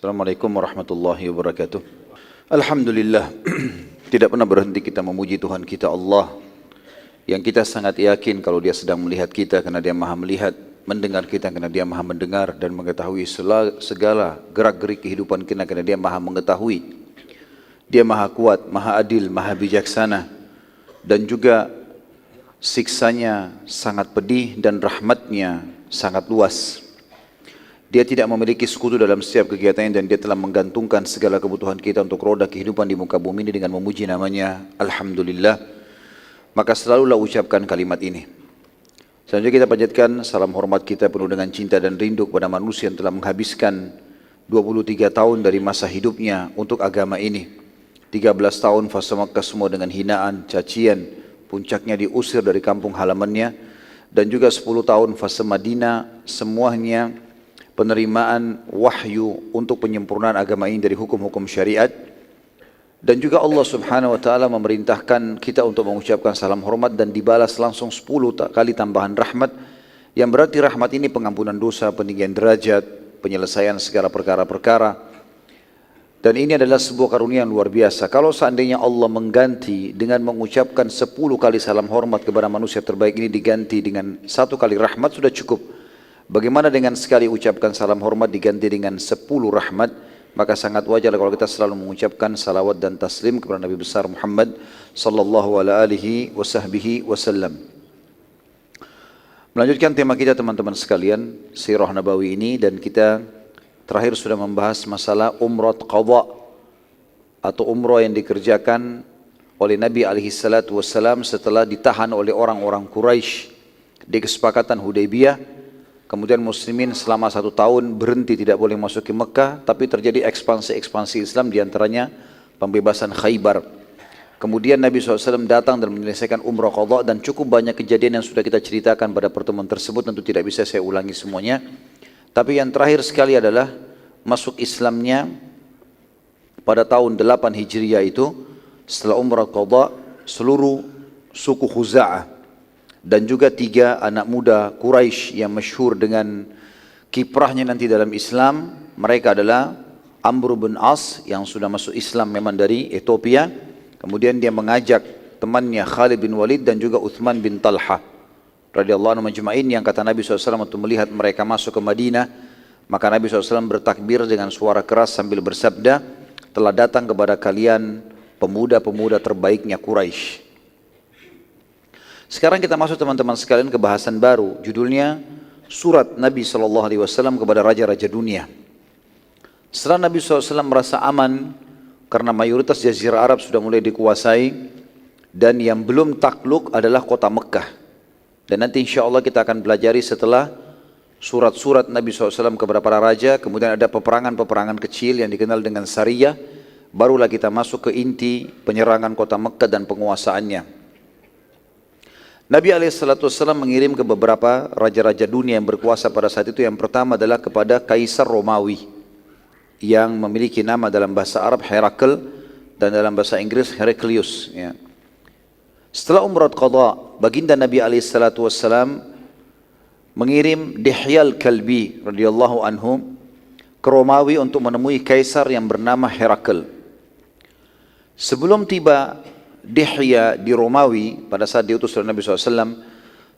Assalamualaikum warahmatullahi wabarakatuh. Alhamdulillah, tidak pernah berhenti kita memuji Tuhan kita Allah, yang kita sangat yakin kalau Dia sedang melihat kita karena Dia maha melihat, mendengar kita karena Dia maha mendengar, dan mengetahui segala gerak-gerik kehidupan kita karena Dia maha mengetahui. Dia maha kuat, maha adil, maha bijaksana, dan juga siksanya sangat pedih dan rahmatnya sangat luas. Dia tidak memiliki sekutu dalam setiap kegiatannya, dan Dia telah menggantungkan segala kebutuhan kita untuk roda kehidupan di muka bumi ini dengan memuji namanya Alhamdulillah. Maka selalulah ucapkan kalimat ini. Selanjutnya kita panjatkan salam hormat kita penuh dengan cinta dan rindu kepada manusia yang telah menghabiskan 23 tahun dari masa hidupnya untuk agama ini. 13 tahun fase Makkah semua dengan hinaan, cacian, puncaknya diusir dari kampung halamannya, dan juga 10 tahun fase Madinah, semuanya penerimaan wahyu untuk penyempurnaan agama ini dari hukum-hukum syariat. Dan juga Allah subhanahu wa ta'ala memerintahkan kita untuk mengucapkan salam hormat dan dibalas langsung 10 kali tambahan rahmat, yang berarti rahmat ini pengampunan dosa, peninggian derajat, penyelesaian segala perkara-perkara. Dan ini adalah sebuah karunia yang luar biasa. Kalau seandainya Allah mengganti dengan mengucapkan 10 kali salam hormat kepada manusia terbaik ini diganti dengan 1 kali rahmat, sudah cukup. Bagaimana dengan sekali ucapkan salam hormat diganti dengan 10 rahmat? Maka sangat wajar kalau kita selalu mengucapkan salawat dan taslim kepada Nabi besar Muhammad sallallahu alaihi wasallam. Melanjutkan tema kita teman-teman sekalian, Sirah Nabawi ini, dan kita terakhir sudah membahas masalah umrah qadha atau umrah yang dikerjakan oleh Nabi alaihi salatu wasallam setelah ditahan oleh orang-orang Quraisy di kesepakatan Hudaybiyah. Kemudian muslimin selama 1 tahun berhenti, tidak boleh masuk ke Mekah, tapi terjadi ekspansi Islam, diantaranya pembebasan Khaybar. Kemudian Nabi SAW datang dan menyelesaikan umrah qadha, dan cukup banyak kejadian yang sudah kita ceritakan pada pertemuan tersebut, tentu tidak bisa saya ulangi semuanya. Tapi yang terakhir sekali adalah masuk Islamnya pada tahun 8 Hijriah itu, setelah umrah qadha, seluruh suku Khuza'ah dan juga 3 anak muda Quraisy yang masyhur dengan kiprahnya nanti dalam Islam. Mereka adalah Amr bin As yang sudah masuk Islam memang dari Ethiopia. Kemudian dia mengajak temannya Khalid bin Walid dan juga Uthman bin Talha radhiyallahu anhu majma'in, yang kata Nabi SAW untuk melihat mereka masuk ke Madinah, maka Nabi SAW bertakbir dengan suara keras sambil bersabda, telah datang kepada kalian pemuda-pemuda terbaiknya Quraisy. Sekarang kita masuk teman-teman sekalian ke bahasan baru, judulnya surat Nabi SAW kepada raja-raja dunia. Setelah Nabi SAW merasa aman karena mayoritas jazirah Arab sudah mulai dikuasai, dan yang belum takluk adalah kota Mekah. Dan nanti insya Allah kita akan pelajari setelah surat-surat Nabi SAW kepada para raja, kemudian ada peperangan-peperangan kecil yang dikenal dengan Sariyah, barulah kita masuk ke inti penyerangan kota Mekah dan penguasaannya. Nabi SAW mengirim ke beberapa raja-raja dunia yang berkuasa pada saat itu. Yang pertama adalah kepada Kaisar Romawi yang memiliki nama dalam bahasa Arab Herakl dan dalam bahasa Inggris Heraclius. Ya. Setelah umrah qadha, baginda Nabi SAW mengirim Dihyal Kalbi radhiyallahu anhu ke Romawi untuk menemui Kaisar yang bernama Herakl. Sebelum tiba Dihya di Romawi, pada saat diutus oleh Nabi SAW,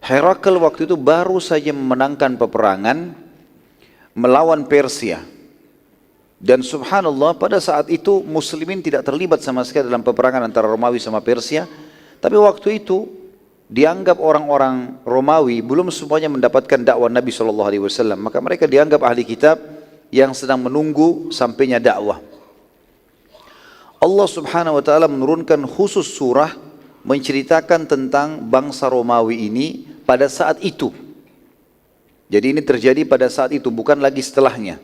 Herakl waktu itu baru saja memenangkan peperangan melawan Persia. Dan subhanallah, pada saat itu muslimin tidak terlibat sama sekali dalam peperangan antara Romawi sama Persia. Tapi waktu itu dianggap orang-orang Romawi belum semuanya mendapatkan dakwah Nabi SAW. Maka mereka dianggap ahli kitab yang sedang menunggu sampainya dakwah. Allah subhanahu wa ta'ala menurunkan khusus surah menceritakan tentang bangsa Romawi ini pada saat itu. Jadi ini terjadi pada saat itu, bukan lagi setelahnya.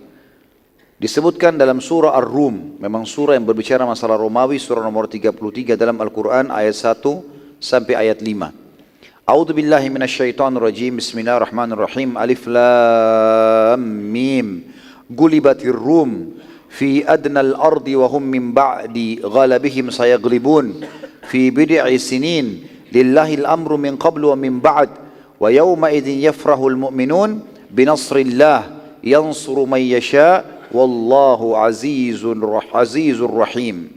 Disebutkan dalam surah Ar-Rum, memang surah yang berbicara masalah Romawi, surah nomor 33 dalam Al-Quran ayat 1 sampai ayat 5. A'udzu billahi minasyaitonir rajim. Bismillahirrahmanirrahim. Alif lam mim. Gulibatir Rum fi adnal ardi wa hum min ba'di ghalabihim sayaglibun fi bid'i sinin lillahi al-amru min qablu wa min ba'd wa yawma idzin yafrahul mu'minun binasrillah yansuru man yasha wallahu azizur rahim.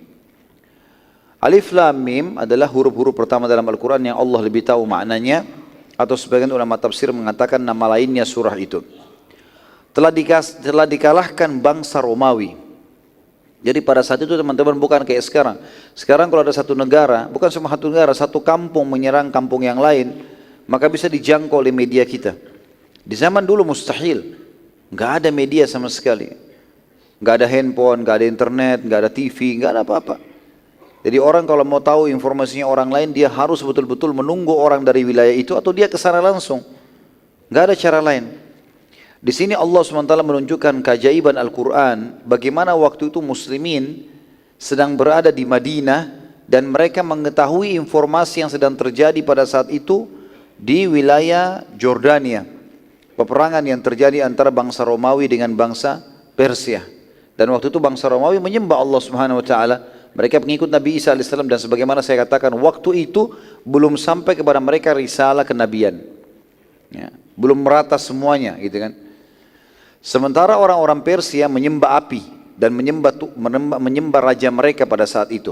Alif Lam Mim adalah huruf-huruf pertama dalam Al-Quran yang Allah lebih tahu maknanya, atau sebagian ulama tafsir mengatakan nama lainnya surah itu. Telah dikalahkan bangsa Romawi. Jadi pada saat itu teman-teman bukan kayak sekarang. Sekarang kalau ada satu negara, bukan cuma satu negara, satu kampung menyerang kampung yang lain, maka bisa dijangkau oleh media kita. Di zaman dulu mustahil. Nggak ada media sama sekali. Nggak ada handphone, nggak ada internet, nggak ada TV, nggak ada apa-apa. Jadi orang kalau mau tahu informasinya orang lain, dia harus betul-betul menunggu orang dari wilayah itu atau dia ke sana langsung. Nggak ada cara lain. Di sini Allah SWT menunjukkan keajaiban Al-Quran, bagaimana waktu itu muslimin sedang berada di Madinah dan mereka mengetahui informasi yang sedang terjadi pada saat itu di wilayah Jordania. Peperangan yang terjadi antara bangsa Romawi dengan bangsa Persia. Dan waktu itu bangsa Romawi menyembah Allah Subhanahu wa taala. Mereka pengikut Nabi Isa AS, dan sebagaimana saya katakan waktu itu belum sampai kepada mereka risalah kenabian, ya, belum merata semuanya, gitu kan. Sementara orang-orang Persia menyembah api dan menyembah raja mereka pada saat itu.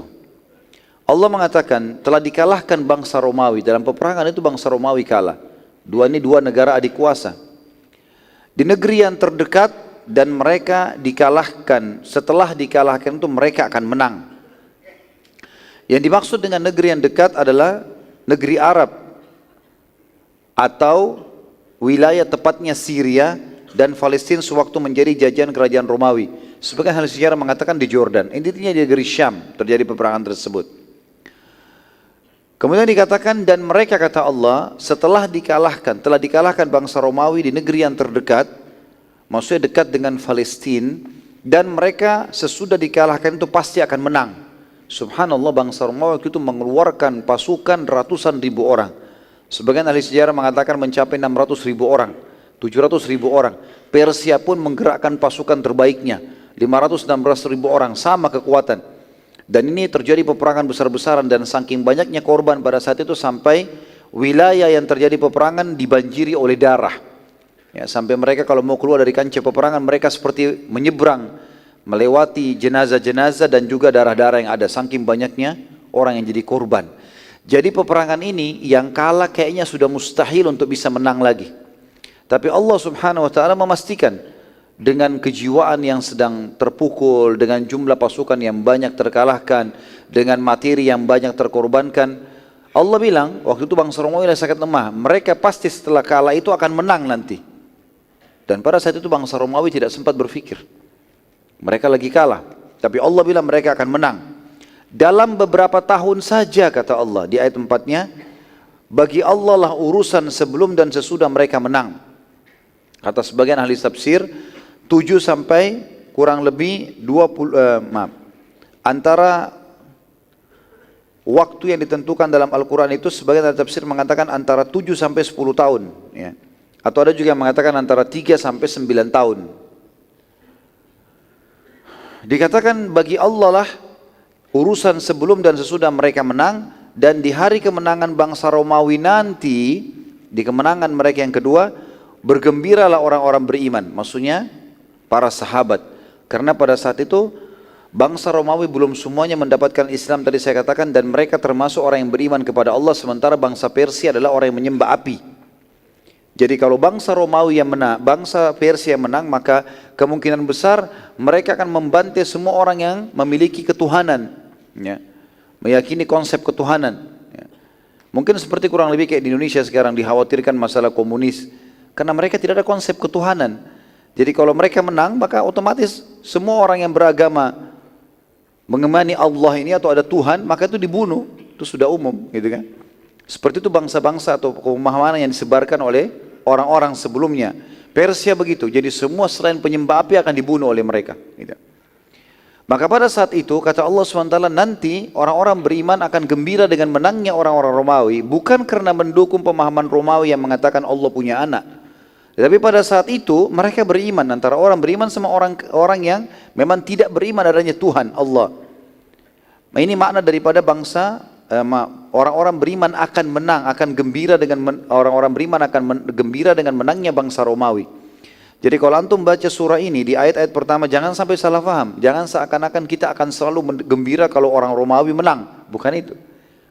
Allah mengatakan telah dikalahkan bangsa Romawi dalam peperangan itu. Bangsa Romawi kalah. Dua negara adik kuasa di negeri yang terdekat, dan mereka dikalahkan. Setelah dikalahkan itu mereka akan menang. Yang dimaksud dengan negeri yang dekat adalah negeri Arab atau wilayah tepatnya Syria dan Palestina sewaktu menjadi jajahan kerajaan Romawi. Sebagian ahli sejarah mengatakan di Jordan. Intinya di negeri Syam terjadi peperangan tersebut. Kemudian dikatakan dan mereka, kata Allah, setelah dikalahkan, telah dikalahkan bangsa Romawi di negeri yang terdekat, maksudnya dekat dengan Palestina, dan mereka sesudah dikalahkan itu pasti akan menang. Subhanallah, bangsa Romawi itu mengeluarkan pasukan ratusan ribu orang. Sebagian ahli sejarah mengatakan mencapai 600.000 orang, 700.000 orang. Persia pun menggerakkan pasukan terbaiknya, 516.000 orang, sama kekuatan. Dan ini terjadi peperangan besar-besaran, dan saking banyaknya korban pada saat itu sampai wilayah yang terjadi peperangan dibanjiri oleh darah. Ya, sampai mereka kalau mau keluar dari kancah peperangan, mereka seperti menyeberang, melewati jenazah-jenazah dan juga darah-darah yang ada, saking banyaknya orang yang jadi korban. Jadi peperangan ini yang kalah kayaknya sudah mustahil untuk bisa menang lagi. Tapi Allah Subhanahu wa taala memastikan dengan kejiwaan yang sedang terpukul, dengan jumlah pasukan yang banyak terkalahkan, dengan materi yang banyak terkorbankan, Allah bilang waktu itu bangsa Romawi sangat lemah, mereka pasti setelah kalah itu akan menang nanti. Dan pada saat itu bangsa Romawi tidak sempat berpikir, mereka lagi kalah, tapi Allah bilang mereka akan menang. Dalam beberapa tahun saja, kata Allah di ayat 4-nya, bagi Allah lah urusan sebelum dan sesudah mereka menang. Kata sebagian ahli tafsir, 7 sampai kurang lebih 20, antara waktu yang ditentukan dalam Al-Quran itu, sebagian ahli tafsir mengatakan antara 7 sampai 10 tahun, ya. Atau ada juga yang mengatakan antara 3 sampai 9 tahun. Dikatakan bagi Allah lah urusan sebelum dan sesudah mereka menang, dan di hari kemenangan bangsa Romawi nanti, di kemenangan mereka yang kedua, bergembiralah orang-orang beriman, maksudnya para sahabat. Karena pada saat itu bangsa Romawi belum semuanya mendapatkan Islam tadi saya katakan, dan mereka termasuk orang yang beriman kepada Allah, sementara bangsa Persia adalah orang yang menyembah api. Jadi kalau bangsa Romawi yang menang, bangsa Persia yang menang, maka kemungkinan besar mereka akan membantai semua orang yang memiliki ketuhanan, ya, meyakini konsep ketuhanan, ya. Mungkin seperti kurang lebih kayak di Indonesia sekarang dikhawatirkan masalah komunis, karena mereka tidak ada konsep ketuhanan. Jadi kalau mereka menang, maka otomatis semua orang yang beragama mengemani Allah ini atau ada Tuhan, maka itu dibunuh, itu sudah umum, gitu kan. Seperti itu bangsa-bangsa atau pemahaman yang disebarkan oleh orang-orang sebelumnya. Persia begitu, jadi semua selain penyembah api akan dibunuh oleh mereka, gitu. Maka pada saat itu kata Allah SWT, nanti orang-orang beriman akan gembira dengan menangnya orang-orang Romawi, bukan karena mendukung pemahaman Romawi yang mengatakan Allah punya anak. Tetapi pada saat itu mereka beriman, antara orang beriman sama orang yang memang tidak beriman adanya Tuhan Allah. Nah, ini makna daripada bangsa orang-orang beriman akan menang, akan gembira dengan orang-orang beriman akan gembira dengan menangnya bangsa Romawi. Jadi kalau antum baca surah ini di ayat-ayat pertama, jangan sampai salah paham. Jangan seakan-akan kita akan selalu gembira kalau orang Romawi menang. Bukan itu.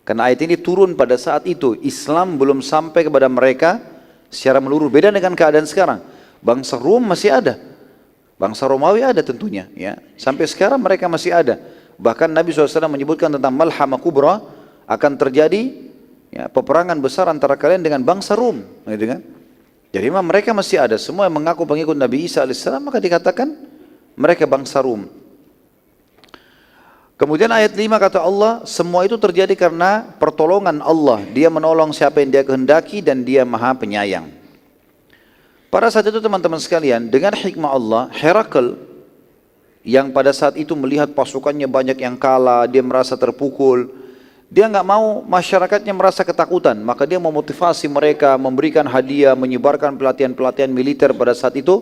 Karena ayat ini turun pada saat itu. Islam belum sampai kepada mereka secara menyeluruh. Beda dengan keadaan sekarang. Bangsa Rum masih ada. Bangsa Romawi ada tentunya. Ya. Sampai sekarang mereka masih ada. Bahkan Nabi SAW menyebutkan tentang Malhamah Kubra akan terjadi ya, peperangan besar antara kalian dengan bangsa Rum. Gitu kan? Jadi memang mereka masih ada. Semua yang mengaku pengikut Nabi Isa AS maka dikatakan mereka bangsa Rum. Kemudian ayat 5 kata Allah, semua itu terjadi karena pertolongan Allah. Dia menolong siapa yang dia kehendaki dan dia maha penyayang. Pada saat itu teman-teman sekalian, dengan hikmah Allah, Herakl yang pada saat itu melihat pasukannya banyak yang kalah, dia merasa terpukul. Dia nggak mau masyarakatnya merasa ketakutan, maka dia memotivasi mereka, memberikan hadiah, menyebarkan pelatihan-pelatihan militer pada saat itu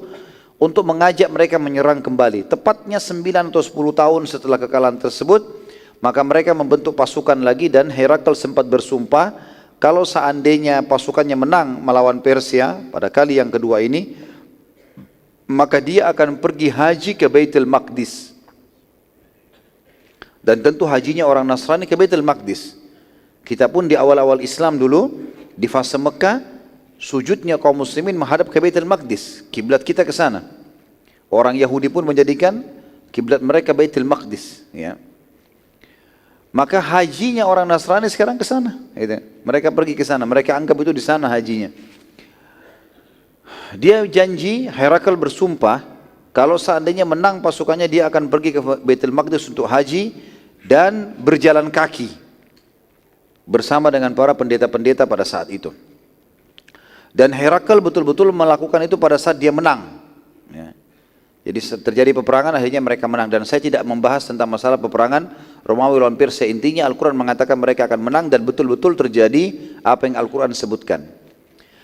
untuk mengajak mereka menyerang kembali. Tepatnya 9 atau 10 tahun setelah kekalahan tersebut, maka mereka membentuk pasukan lagi dan Herakl sempat bersumpah kalau seandainya pasukannya menang melawan Persia pada kali yang kedua ini, maka dia akan pergi haji ke Baitul Maqdis. Dan tentu hajinya orang Nasrani ke Baitul Maqdis. Kita pun di awal-awal Islam dulu, di fase Mekah, sujudnya kaum muslimin menghadap ke Baitul Maqdis. Kiblat kita ke sana. Orang Yahudi pun menjadikan kiblat mereka Baitul Maqdis. Ya. Maka hajinya orang Nasrani sekarang ke sana. Gitu. Mereka pergi ke sana. Mereka anggap itu di sana hajinya. Dia janji, Herakl bersumpah, kalau seandainya menang pasukannya dia akan pergi ke Baitul Maqdis untuk haji dan berjalan kaki bersama dengan para pendeta-pendeta pada saat itu. Dan Herakl betul-betul melakukan itu pada saat dia menang. Ya. Jadi terjadi peperangan, akhirnya mereka menang. Dan saya tidak membahas tentang masalah peperangan Romawi lawan Persia. Intinya Al-Quran mengatakan mereka akan menang dan betul-betul terjadi apa yang Al-Quran sebutkan.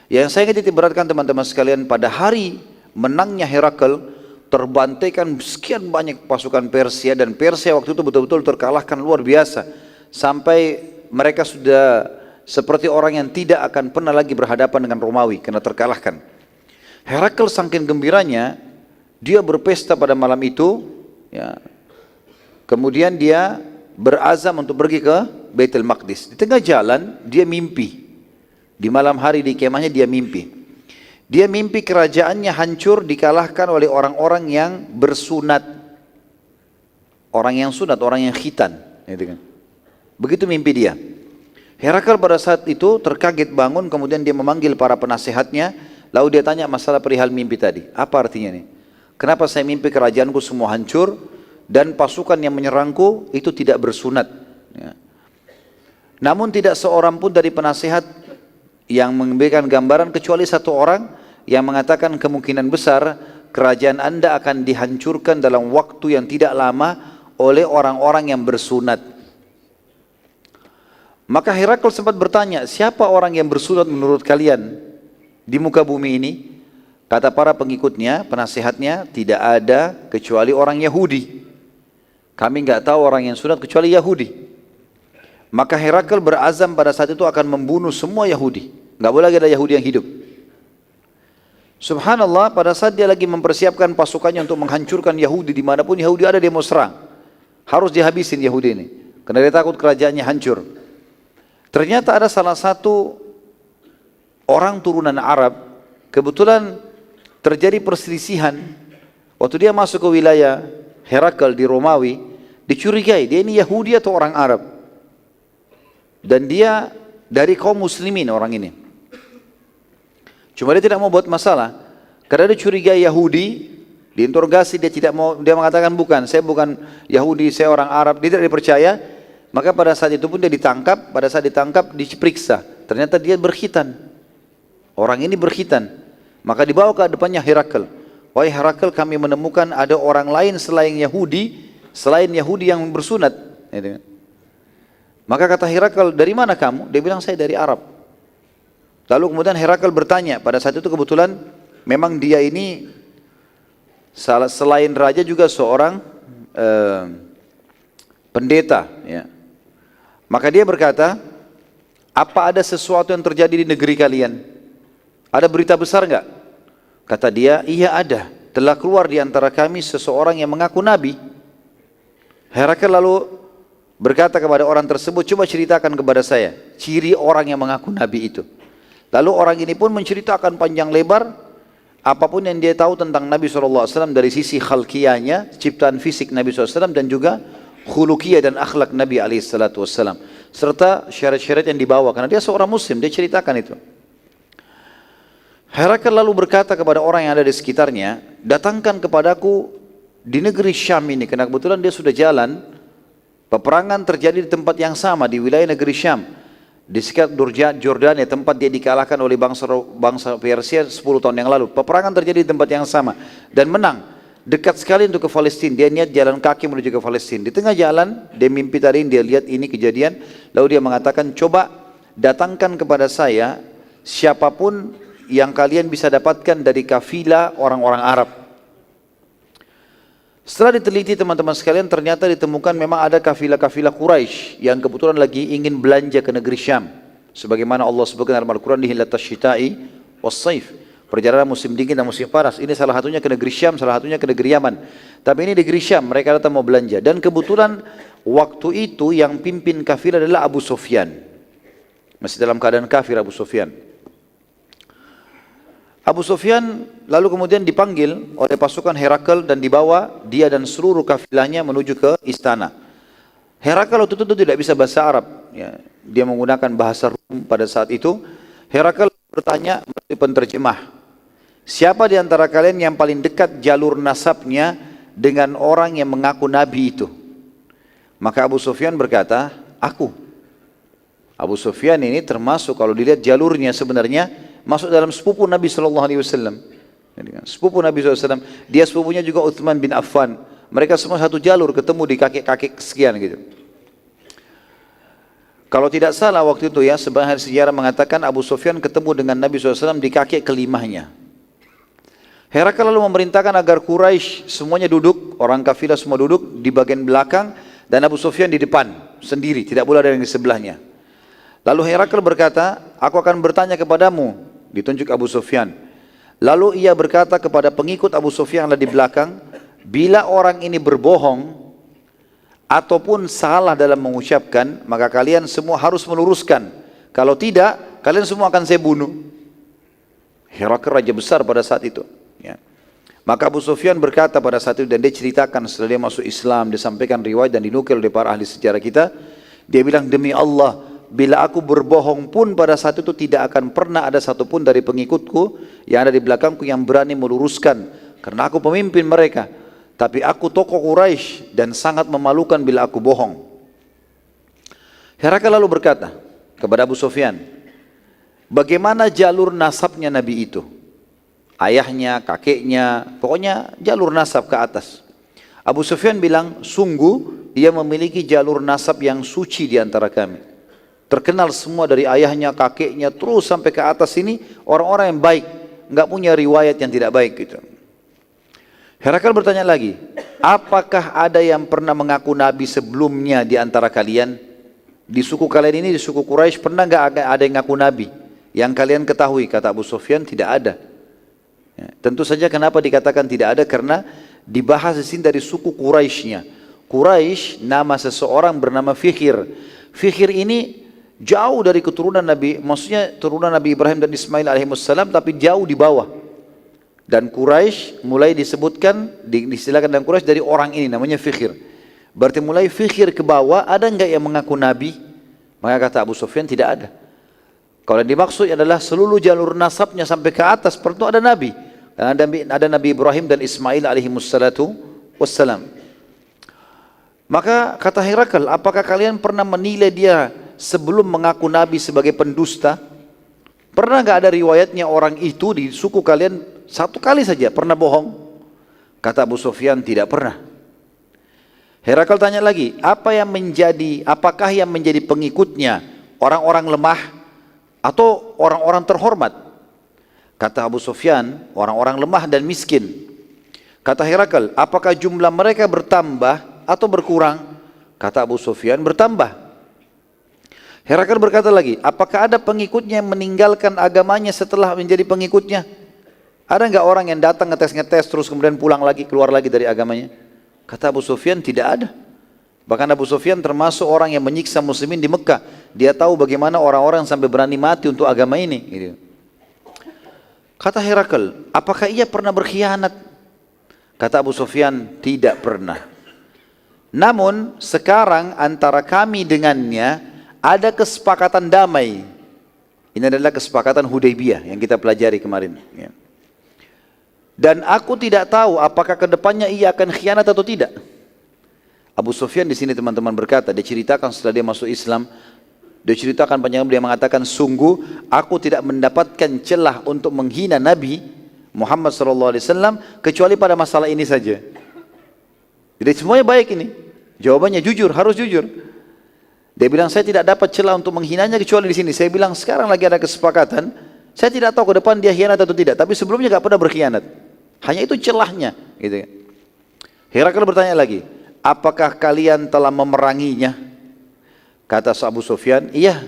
Yang saya ingin titik beratkan teman-teman sekalian, pada hari menangnya Herakl, terbantaikan sekian banyak pasukan Persia, dan Persia waktu itu betul-betul terkalahkan luar biasa. Sampai mereka sudah seperti orang yang tidak akan pernah lagi berhadapan dengan Romawi karena terkalahkan. Herakl saking gembiranya, dia berpesta pada malam itu, ya. Kemudian dia berazam untuk pergi ke Baitul Maqdis. Di tengah jalan dia mimpi. Di malam hari di kemahnya dia mimpi. Dia mimpi kerajaannya hancur dikalahkan oleh orang-orang yang bersunat. Orang yang sunat, orang yang khitan. Begitu mimpi dia. Herakl pada saat itu terkaget bangun, kemudian dia memanggil para penasehatnya. Lalu dia tanya masalah perihal mimpi tadi. Apa artinya nih? Kenapa saya mimpi kerajaanku semua hancur dan pasukan yang menyerangku itu tidak bersunat? Ya. Namun tidak seorang pun dari penasehat yang memberikan gambaran kecuali satu orang yang mengatakan kemungkinan besar kerajaan Anda akan dihancurkan dalam waktu yang tidak lama oleh orang-orang yang bersunat. Maka Herakl sempat bertanya, siapa orang yang bersunat menurut kalian di muka bumi ini? Kata para pengikutnya, penasehatnya, tidak ada kecuali orang Yahudi. Kami nggak tahu orang yang sunat kecuali Yahudi. Maka Herakl berazam pada saat itu akan membunuh semua Yahudi. Nggak boleh lagi ada Yahudi yang hidup. Subhanallah, pada saat dia lagi mempersiapkan pasukannya untuk menghancurkan Yahudi, dimanapun Yahudi ada dia mau serang. Harus dihabisin Yahudi ini, karena dia takut kerajaannya hancur. Ternyata ada salah satu orang turunan Arab, kebetulan terjadi perselisihan. Waktu dia masuk ke wilayah Herakl di Romawi, dicurigai dia ini Yahudi atau orang Arab. Dan dia dari kaum muslimin orang ini. Cuma dia tidak mau buat masalah. Karena dia curigai Yahudi, diinterogasi dia tidak mau, dia mengatakan bukan, saya bukan Yahudi, saya orang Arab, dia tidak dipercaya. Maka pada saat itu pun dia ditangkap, pada saat ditangkap diperiksa. Ternyata dia berkhitan. Orang ini berkhitan. Maka dibawa ke depannya Herakl. Wahai Herakl, kami menemukan ada orang lain selain Yahudi yang bersunat. Maka kata Herakl, dari mana kamu? Dia bilang, saya dari Arab. Lalu kemudian Herakl bertanya, pada saat itu kebetulan memang dia ini selain raja juga seorang pendeta. Ya. Maka dia berkata, apa ada sesuatu yang terjadi di negeri kalian? Ada berita besar enggak? Kata dia, iya ada. Telah keluar di antara kami seseorang yang mengaku nabi. Herakl lalu berkata kepada orang tersebut, coba ceritakan kepada saya ciri orang yang mengaku nabi itu. Lalu orang ini pun menceritakan panjang lebar apapun yang dia tahu tentang Nabi SAW dari sisi khalqiyahnya, ciptaan fisik Nabi SAW, dan juga khuluqiyah dan akhlak Nabi SAW, serta syariat-syariat yang dibawa, karena dia seorang muslim, dia ceritakan itu. Herakl lalu berkata kepada orang yang ada di sekitarnya, datangkan kepadaku di negeri Syam ini, karena kebetulan dia sudah jalan, peperangan terjadi di tempat yang sama, di wilayah negeri Syam, di sekitar Jordania, tempat dia dikalahkan oleh bangsa Persia 10 tahun yang lalu. Peperangan terjadi di tempat yang sama dan menang. Dekat sekali untuk ke Palestina. Dia niat jalan kaki menuju ke Palestina. Di tengah jalan, dia mimpi tadi, dia lihat ini kejadian, lalu dia mengatakan, coba datangkan kepada saya siapapun yang kalian bisa dapatkan dari kafilah orang-orang Arab. Setelah diteliti teman-teman sekalian, ternyata ditemukan memang ada kafilah-kafilah Quraisy yang kebetulan lagi ingin belanja ke negeri Syam. Sebagaimana Allah sebutkan dalam Al-Quran, di hilatas syita'i was-saif, perjalanan musim dingin dan musim panas. Ini salah satunya ke negeri Syam, salah satunya ke negeri Yaman. Tapi ini negeri Syam, mereka datang mau belanja. Dan kebetulan waktu itu yang pimpin kafilah adalah Abu Sufyan. Masih dalam keadaan kafir Abu Sufyan. Abu Sufyan lalu kemudian dipanggil oleh pasukan Herakl dan dibawa dia dan seluruh kafilahnya menuju ke istana. Herakl waktu itu tidak bisa bahasa Arab, ya. Dia menggunakan bahasa Rum pada saat itu. Herakl bertanya melalui penterjemah, siapa di antara kalian yang paling dekat jalur nasabnya dengan orang yang mengaku nabi itu? Maka Abu Sufyan berkata, aku. Abu Sufyan ini termasuk kalau dilihat jalurnya sebenarnya masuk dalam sepupu Nabi SAW. Sepupu Nabi SAW. Dia sepupunya juga Uthman bin Affan. Mereka semua satu jalur, ketemu di kakek-kakek sekian gitu. Kalau tidak salah waktu itu ya, sebagian sejarah mengatakan Abu Sufyan ketemu dengan Nabi SAW di kakek kelimahnya. Herakl lalu memerintahkan agar Quraisy semuanya duduk, orang kafilah semua duduk di bagian belakang, dan Abu Sufyan di depan sendiri, tidak boleh ada yang di sebelahnya. Lalu Herakl berkata, aku akan bertanya kepadamu, ditunjuk Abu Sufyan. Lalu ia berkata kepada pengikut Abu Sufyan yang ada di belakang, bila orang ini berbohong ataupun salah dalam mengucapkan, maka kalian semua harus meluruskan. Kalau tidak, kalian semua akan saya bunuh. Herakl raja besar pada saat itu, ya. Maka Abu Sufyan berkata pada saat itu, dan dia ceritakan setelah dia masuk Islam, dia sampaikan riwayat dan dinukil oleh para ahli sejarah kita, dia bilang, demi Allah, bila aku berbohong pun pada saat itu tidak akan pernah ada satupun dari pengikutku yang ada di belakangku yang berani meluruskan, karena aku pemimpin mereka. Tapi aku tokoh Quraisy dan sangat memalukan bila aku bohong. Herakl lalu berkata kepada Abu Sufyan, bagaimana jalur nasabnya Nabi itu? Ayahnya, kakeknya, pokoknya jalur nasab ke atas. Abu Sufyan bilang, sungguh dia memiliki jalur nasab yang suci di antara kami. Terkenal semua dari ayahnya, kakeknya, terus sampai ke atas ini orang-orang yang baik, nggak punya riwayat yang tidak baik gitu. Herakl bertanya lagi, apakah ada yang pernah mengaku nabi sebelumnya di antara kalian? Di suku kalian ini, di suku Quraisy, pernah nggak ada yang ngaku nabi yang kalian ketahui? Kata Abu Sufyan, tidak ada. Ya, tentu saja kenapa dikatakan tidak ada, karena dibahas di sini dari suku Quraisynya. Quraisy nama seseorang bernama Fikhir. Fikhir ini jauh dari keturunan Nabi, maksudnya turunan Nabi Ibrahim dan Ismail alaihissalam, tapi jauh di bawah. Dan Quraisy mulai disebutkan, diistilahkan dalam Quraisy dari orang ini namanya Fikhir. Berarti mulai Fikhir ke bawah, ada enggak yang mengaku Nabi? Maka kata Abu Sufyan, tidak ada. Kalau yang dimaksud adalah seluruh jalur nasabnya sampai ke atas, perlu ada Nabi. Dan ada Nabi Ibrahim dan Ismail alaihissalam. Maka kata Herakl, apakah kalian pernah menilai dia sebelum mengaku Nabi sebagai pendusta? Pernah enggak ada riwayatnya orang itu di suku kalian satu kali saja pernah bohong? Kata Abu Sufyan, tidak pernah. Herakl tanya lagi, apakah yang menjadi pengikutnya orang-orang lemah atau orang-orang terhormat? Kata Abu Sufyan, orang-orang lemah dan miskin. Kata Herakl, apakah jumlah mereka bertambah atau berkurang? Kata Abu Sufyan, bertambah. Herakl berkata lagi, apakah ada pengikutnya yang meninggalkan agamanya setelah menjadi pengikutnya? Ada nggak orang yang datang ngetes terus kemudian pulang lagi, keluar lagi dari agamanya? Kata Abu Sufyan, tidak ada. Bahkan Abu Sufyan termasuk orang yang menyiksa muslimin di Mekah. Dia tahu bagaimana orang-orang sampai berani mati untuk agama ini. Gitu. Kata Herakl, apakah ia pernah berkhianat? Kata Abu Sufyan, tidak pernah. Namun sekarang antara kami dengannya ada kesepakatan damai. Ini adalah kesepakatan Hudaybiyah yang kita pelajari kemarin. Ya. Dan aku tidak tahu apakah kedepannya ia akan khianat atau tidak. Abu Sufyan di sini teman-teman berkata, dia ceritakan setelah dia masuk Islam, dia ceritakan panjang, dia mengatakan, sungguh aku tidak mendapatkan celah untuk menghina Nabi Muhammad SAW kecuali pada masalah ini saja. Jadi semuanya baik ini. Jawabannya jujur, harus jujur. Dia bilang, saya tidak dapat celah untuk menghinanya kecuali di sini. Saya bilang, sekarang lagi ada kesepakatan. Saya tidak tahu ke depan dia khianat atau tidak, tapi sebelumnya gak pernah berkhianat. Hanya itu celahnya. Gitu. Herakl bertanya lagi, apakah kalian telah memeranginya? Kata Abu Sufyan, iya.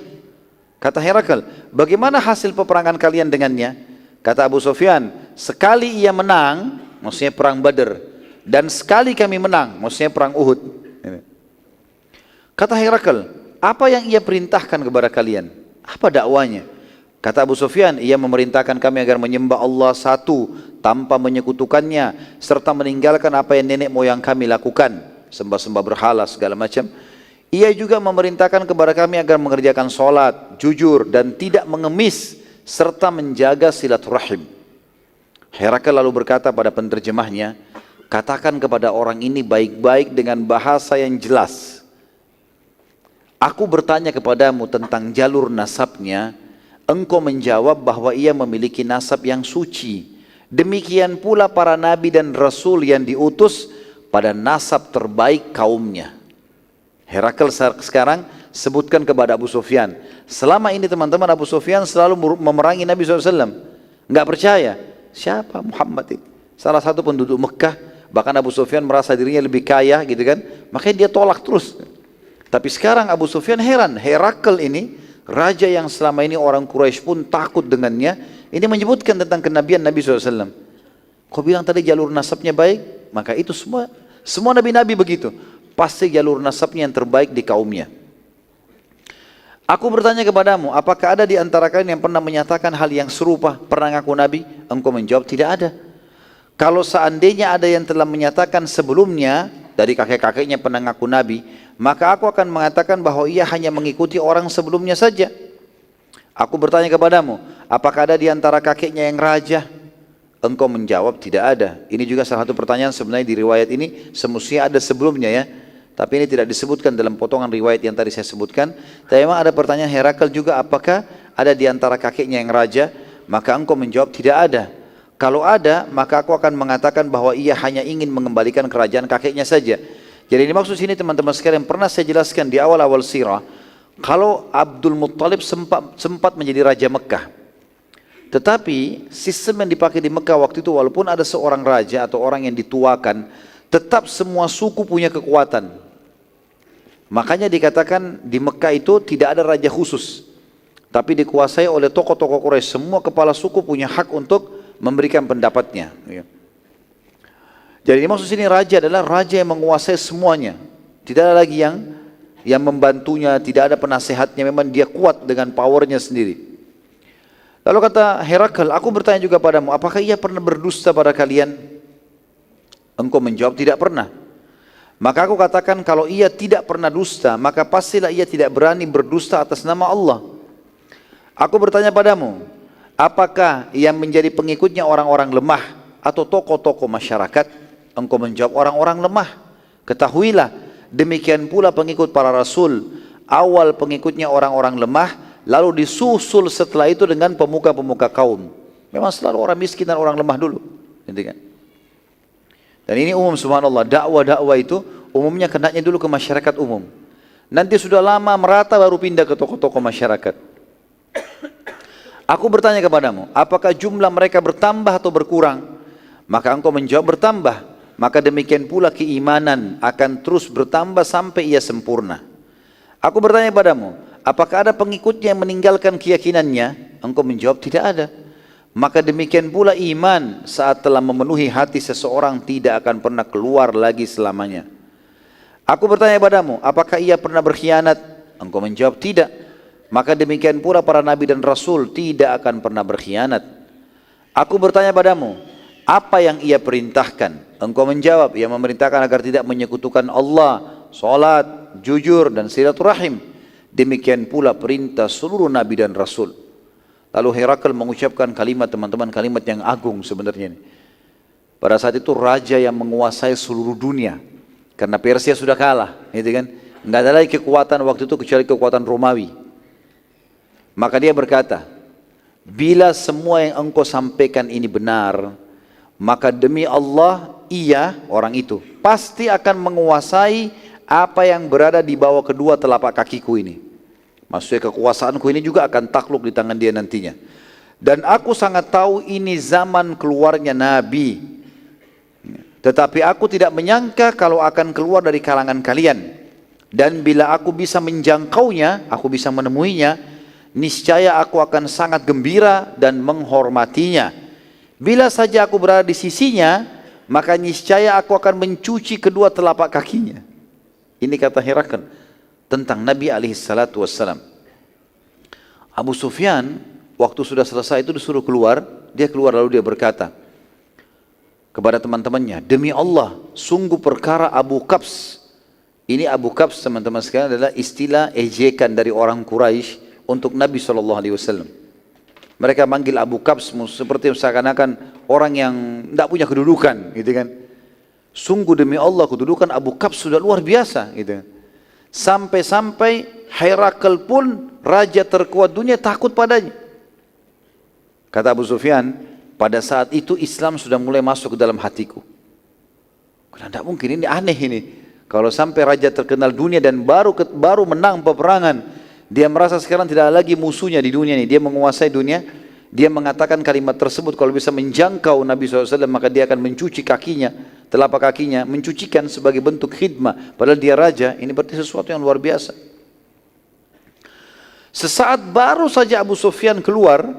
Kata Herakl, bagaimana hasil peperangan kalian dengannya? Kata Abu Sufyan, sekali ia menang, maksudnya perang Badr, dan sekali kami menang, maksudnya perang Uhud. Kata Herakl, apa yang ia perintahkan kepada kalian? Apa dakwanya? Kata Abu Sufyan, ia memerintahkan kami agar menyembah Allah satu tanpa menyekutukannya, serta meninggalkan apa yang nenek moyang kami lakukan, sembah-sembah berhala segala macam. Ia juga memerintahkan kepada kami agar mengerjakan sholat, jujur dan tidak mengemis, serta menjaga silaturahim. Herakl lalu berkata pada penerjemahnya, katakan kepada orang ini baik-baik dengan bahasa yang jelas. Aku bertanya kepadamu tentang jalur nasabnya, engkau menjawab bahwa ia memiliki nasab yang suci. Demikian pula para nabi dan rasul yang diutus pada nasab terbaik kaumnya. Herakl sekarang sebutkan kepada Abu Sufyan. Selama ini teman-teman, Abu Sufyan selalu memerangi Nabi SAW. Enggak percaya. Siapa Muhammad itu? Salah satu penduduk Mekah. Bahkan Abu Sufyan merasa dirinya lebih kaya gitu kan. Makanya dia tolak terus. Tapi sekarang Abu Sufyan heran. Herakl ini, raja yang selama ini orang Quraisy pun takut dengannya, ini menyebutkan tentang kenabian Nabi SAW. Kau bilang tadi jalur nasabnya baik, maka itu semua nabi-nabi begitu. Pasti jalur nasabnya yang terbaik di kaumnya. Aku bertanya kepadamu, apakah ada di antara kalian yang pernah menyatakan hal yang serupa, pernah ngaku nabi? Engkau menjawab, tidak ada. Kalau seandainya ada yang telah menyatakan sebelumnya, dari kakek-kakeknya pernah ngaku nabi, maka aku akan mengatakan bahwa ia hanya mengikuti orang sebelumnya saja. Aku bertanya kepadamu, apakah ada di antara kakeknya yang raja? Engkau menjawab, tidak ada. Ini juga salah satu pertanyaan sebenarnya di riwayat ini, semestinya ada sebelumnya ya. Tapi ini tidak disebutkan dalam potongan riwayat yang tadi saya sebutkan. Tapi memang ada pertanyaan Herakl juga, apakah ada di antara kakeknya yang raja? Maka engkau menjawab, tidak ada. Kalau ada, maka aku akan mengatakan bahwa ia hanya ingin mengembalikan kerajaan kakeknya saja. Jadi ini maksud sini teman-teman sekalian, pernah saya jelaskan di awal-awal sirah, kalau Abdul Muttalib sempat menjadi Raja Mekah. Tetapi sistem yang dipakai di Mekah waktu itu, walaupun ada seorang raja atau orang yang dituakan, tetap semua suku punya kekuatan. Makanya dikatakan di Mekah itu tidak ada raja khusus, tapi dikuasai oleh tokoh-tokoh Quraisy. Semua kepala suku punya hak untuk memberikan pendapatnya. Jadi maksud sini raja adalah raja yang menguasai semuanya. Tidak ada lagi yang membantunya, tidak ada penasehatnya, memang dia kuat dengan powernya sendiri. Lalu kata Herakl, aku bertanya juga padamu, apakah ia pernah berdusta pada kalian? Engkau menjawab, tidak pernah. Maka aku katakan, kalau ia tidak pernah dusta, maka pastilah ia tidak berani berdusta atas nama Allah. Aku bertanya padamu, apakah ia menjadi pengikutnya orang-orang lemah atau tokoh-tokoh masyarakat? Engkau menjawab, orang-orang lemah. Ketahuilah, demikian pula pengikut para rasul. Awal pengikutnya orang-orang lemah, lalu disusul setelah itu dengan pemuka-pemuka kaum. Memang selalu orang miskin dan orang lemah dulu. Dan ini umum subhanallah, dakwah-dakwah itu umumnya kenanya dulu ke masyarakat umum. Nanti sudah lama merata baru pindah ke tokoh-tokoh masyarakat. Aku bertanya kepadamu, apakah jumlah mereka bertambah atau berkurang? Maka engkau menjawab, bertambah. Maka demikian pula keimanan akan terus bertambah sampai ia sempurna. Aku bertanya padamu, apakah ada pengikutnya yang meninggalkan keyakinannya? Engkau menjawab, tidak ada. Maka demikian pula iman saat telah memenuhi hati seseorang tidak akan pernah keluar lagi selamanya. Aku bertanya padamu, apakah ia pernah berkhianat? Engkau menjawab tidak. Maka demikian pula para nabi dan rasul tidak akan pernah berkhianat. Aku bertanya padamu, apa yang ia perintahkan? Engkau menjawab, ia memerintahkan agar tidak menyekutukan Allah, salat, jujur dan silaturahim. Demikian pula perintah seluruh nabi dan rasul. Lalu Herakl mengucapkan kalimat, teman-teman, kalimat yang agung sebenarnya ini. Pada saat itu raja yang menguasai seluruh dunia, karena Persia sudah kalah, gitu kan? Nggak ada lagi kekuatan waktu itu kecuali kekuatan Romawi. Maka dia berkata, bila semua yang engkau sampaikan ini benar, maka demi Allah, ia, orang itu, pasti akan menguasai apa yang berada di bawah kedua telapak kakiku ini. Maksudnya kekuasaanku ini juga akan takluk di tangan dia nantinya. Dan aku sangat tahu ini zaman keluarnya Nabi. Tetapi aku tidak menyangka kalau akan keluar dari kalangan kalian. Dan bila aku bisa menjangkaunya, aku bisa menemuinya, niscaya aku akan sangat gembira dan menghormatinya. Bila saja aku berada di sisinya, maka niscaya aku akan mencuci kedua telapak kakinya. Ini kata Herakl tentang Nabi SAW. Abu Sufyan waktu sudah selesai itu disuruh keluar, dia keluar lalu dia berkata kepada teman-temannya, demi Allah, sungguh perkara Abu Qabs. Ini Abu Qabs, teman-teman sekalian, adalah istilah ejekan dari orang Quraisy untuk Nabi SAW. Mereka manggil Abu Qabs seperti seakan-akan orang yang tidak punya kedudukan, gitu kan. Sungguh demi Allah, kedudukan Abu Qabs sudah luar biasa, gitu kan. Sampai-sampai Herakl pun raja terkuat dunia takut padanya. Kata Abu Sufyan, pada saat itu Islam sudah mulai masuk ke dalam hatiku. Karena tidak mungkin, ini aneh ini. Kalau sampai raja terkenal dunia dan baru menang peperangan, dia merasa sekarang tidak ada lagi musuhnya di dunia ini. Dia menguasai dunia. Dia mengatakan kalimat tersebut, kalau bisa menjangkau Nabi SAW, maka dia akan mencuci kakinya, telapak kakinya, mencucikan sebagai bentuk khidmah. Padahal dia raja, ini berarti sesuatu yang luar biasa. Sesaat baru saja Abu Sufyan keluar,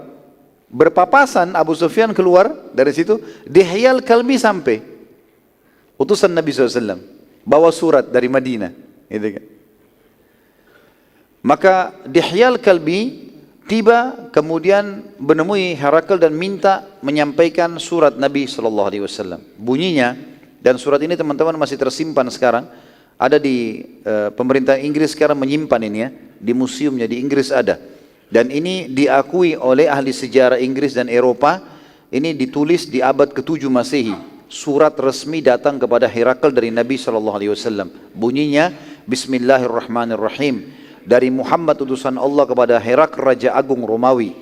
berpapasan Abu Sufyan keluar dari situ, Dihyal Kalbi sampai. Utusan Nabi SAW, bawa surat dari Madinah. Gitu kan. Maka Dihyal Kalbi tiba kemudian menemui Herakl dan minta menyampaikan surat Nabi SAW. Bunyinya, dan surat ini teman-teman masih tersimpan sekarang, ada di pemerintah Inggris sekarang menyimpan ini ya, di museumnya di Inggris ada. Dan ini diakui oleh ahli sejarah Inggris dan Eropa, ini ditulis di abad ke-7 Masehi. Surat resmi datang kepada Herakl dari Nabi SAW. Bunyinya, Bismillahirrahmanirrahim. Dari Muhammad utusan Allah kepada Herakl Raja Agung Romawi.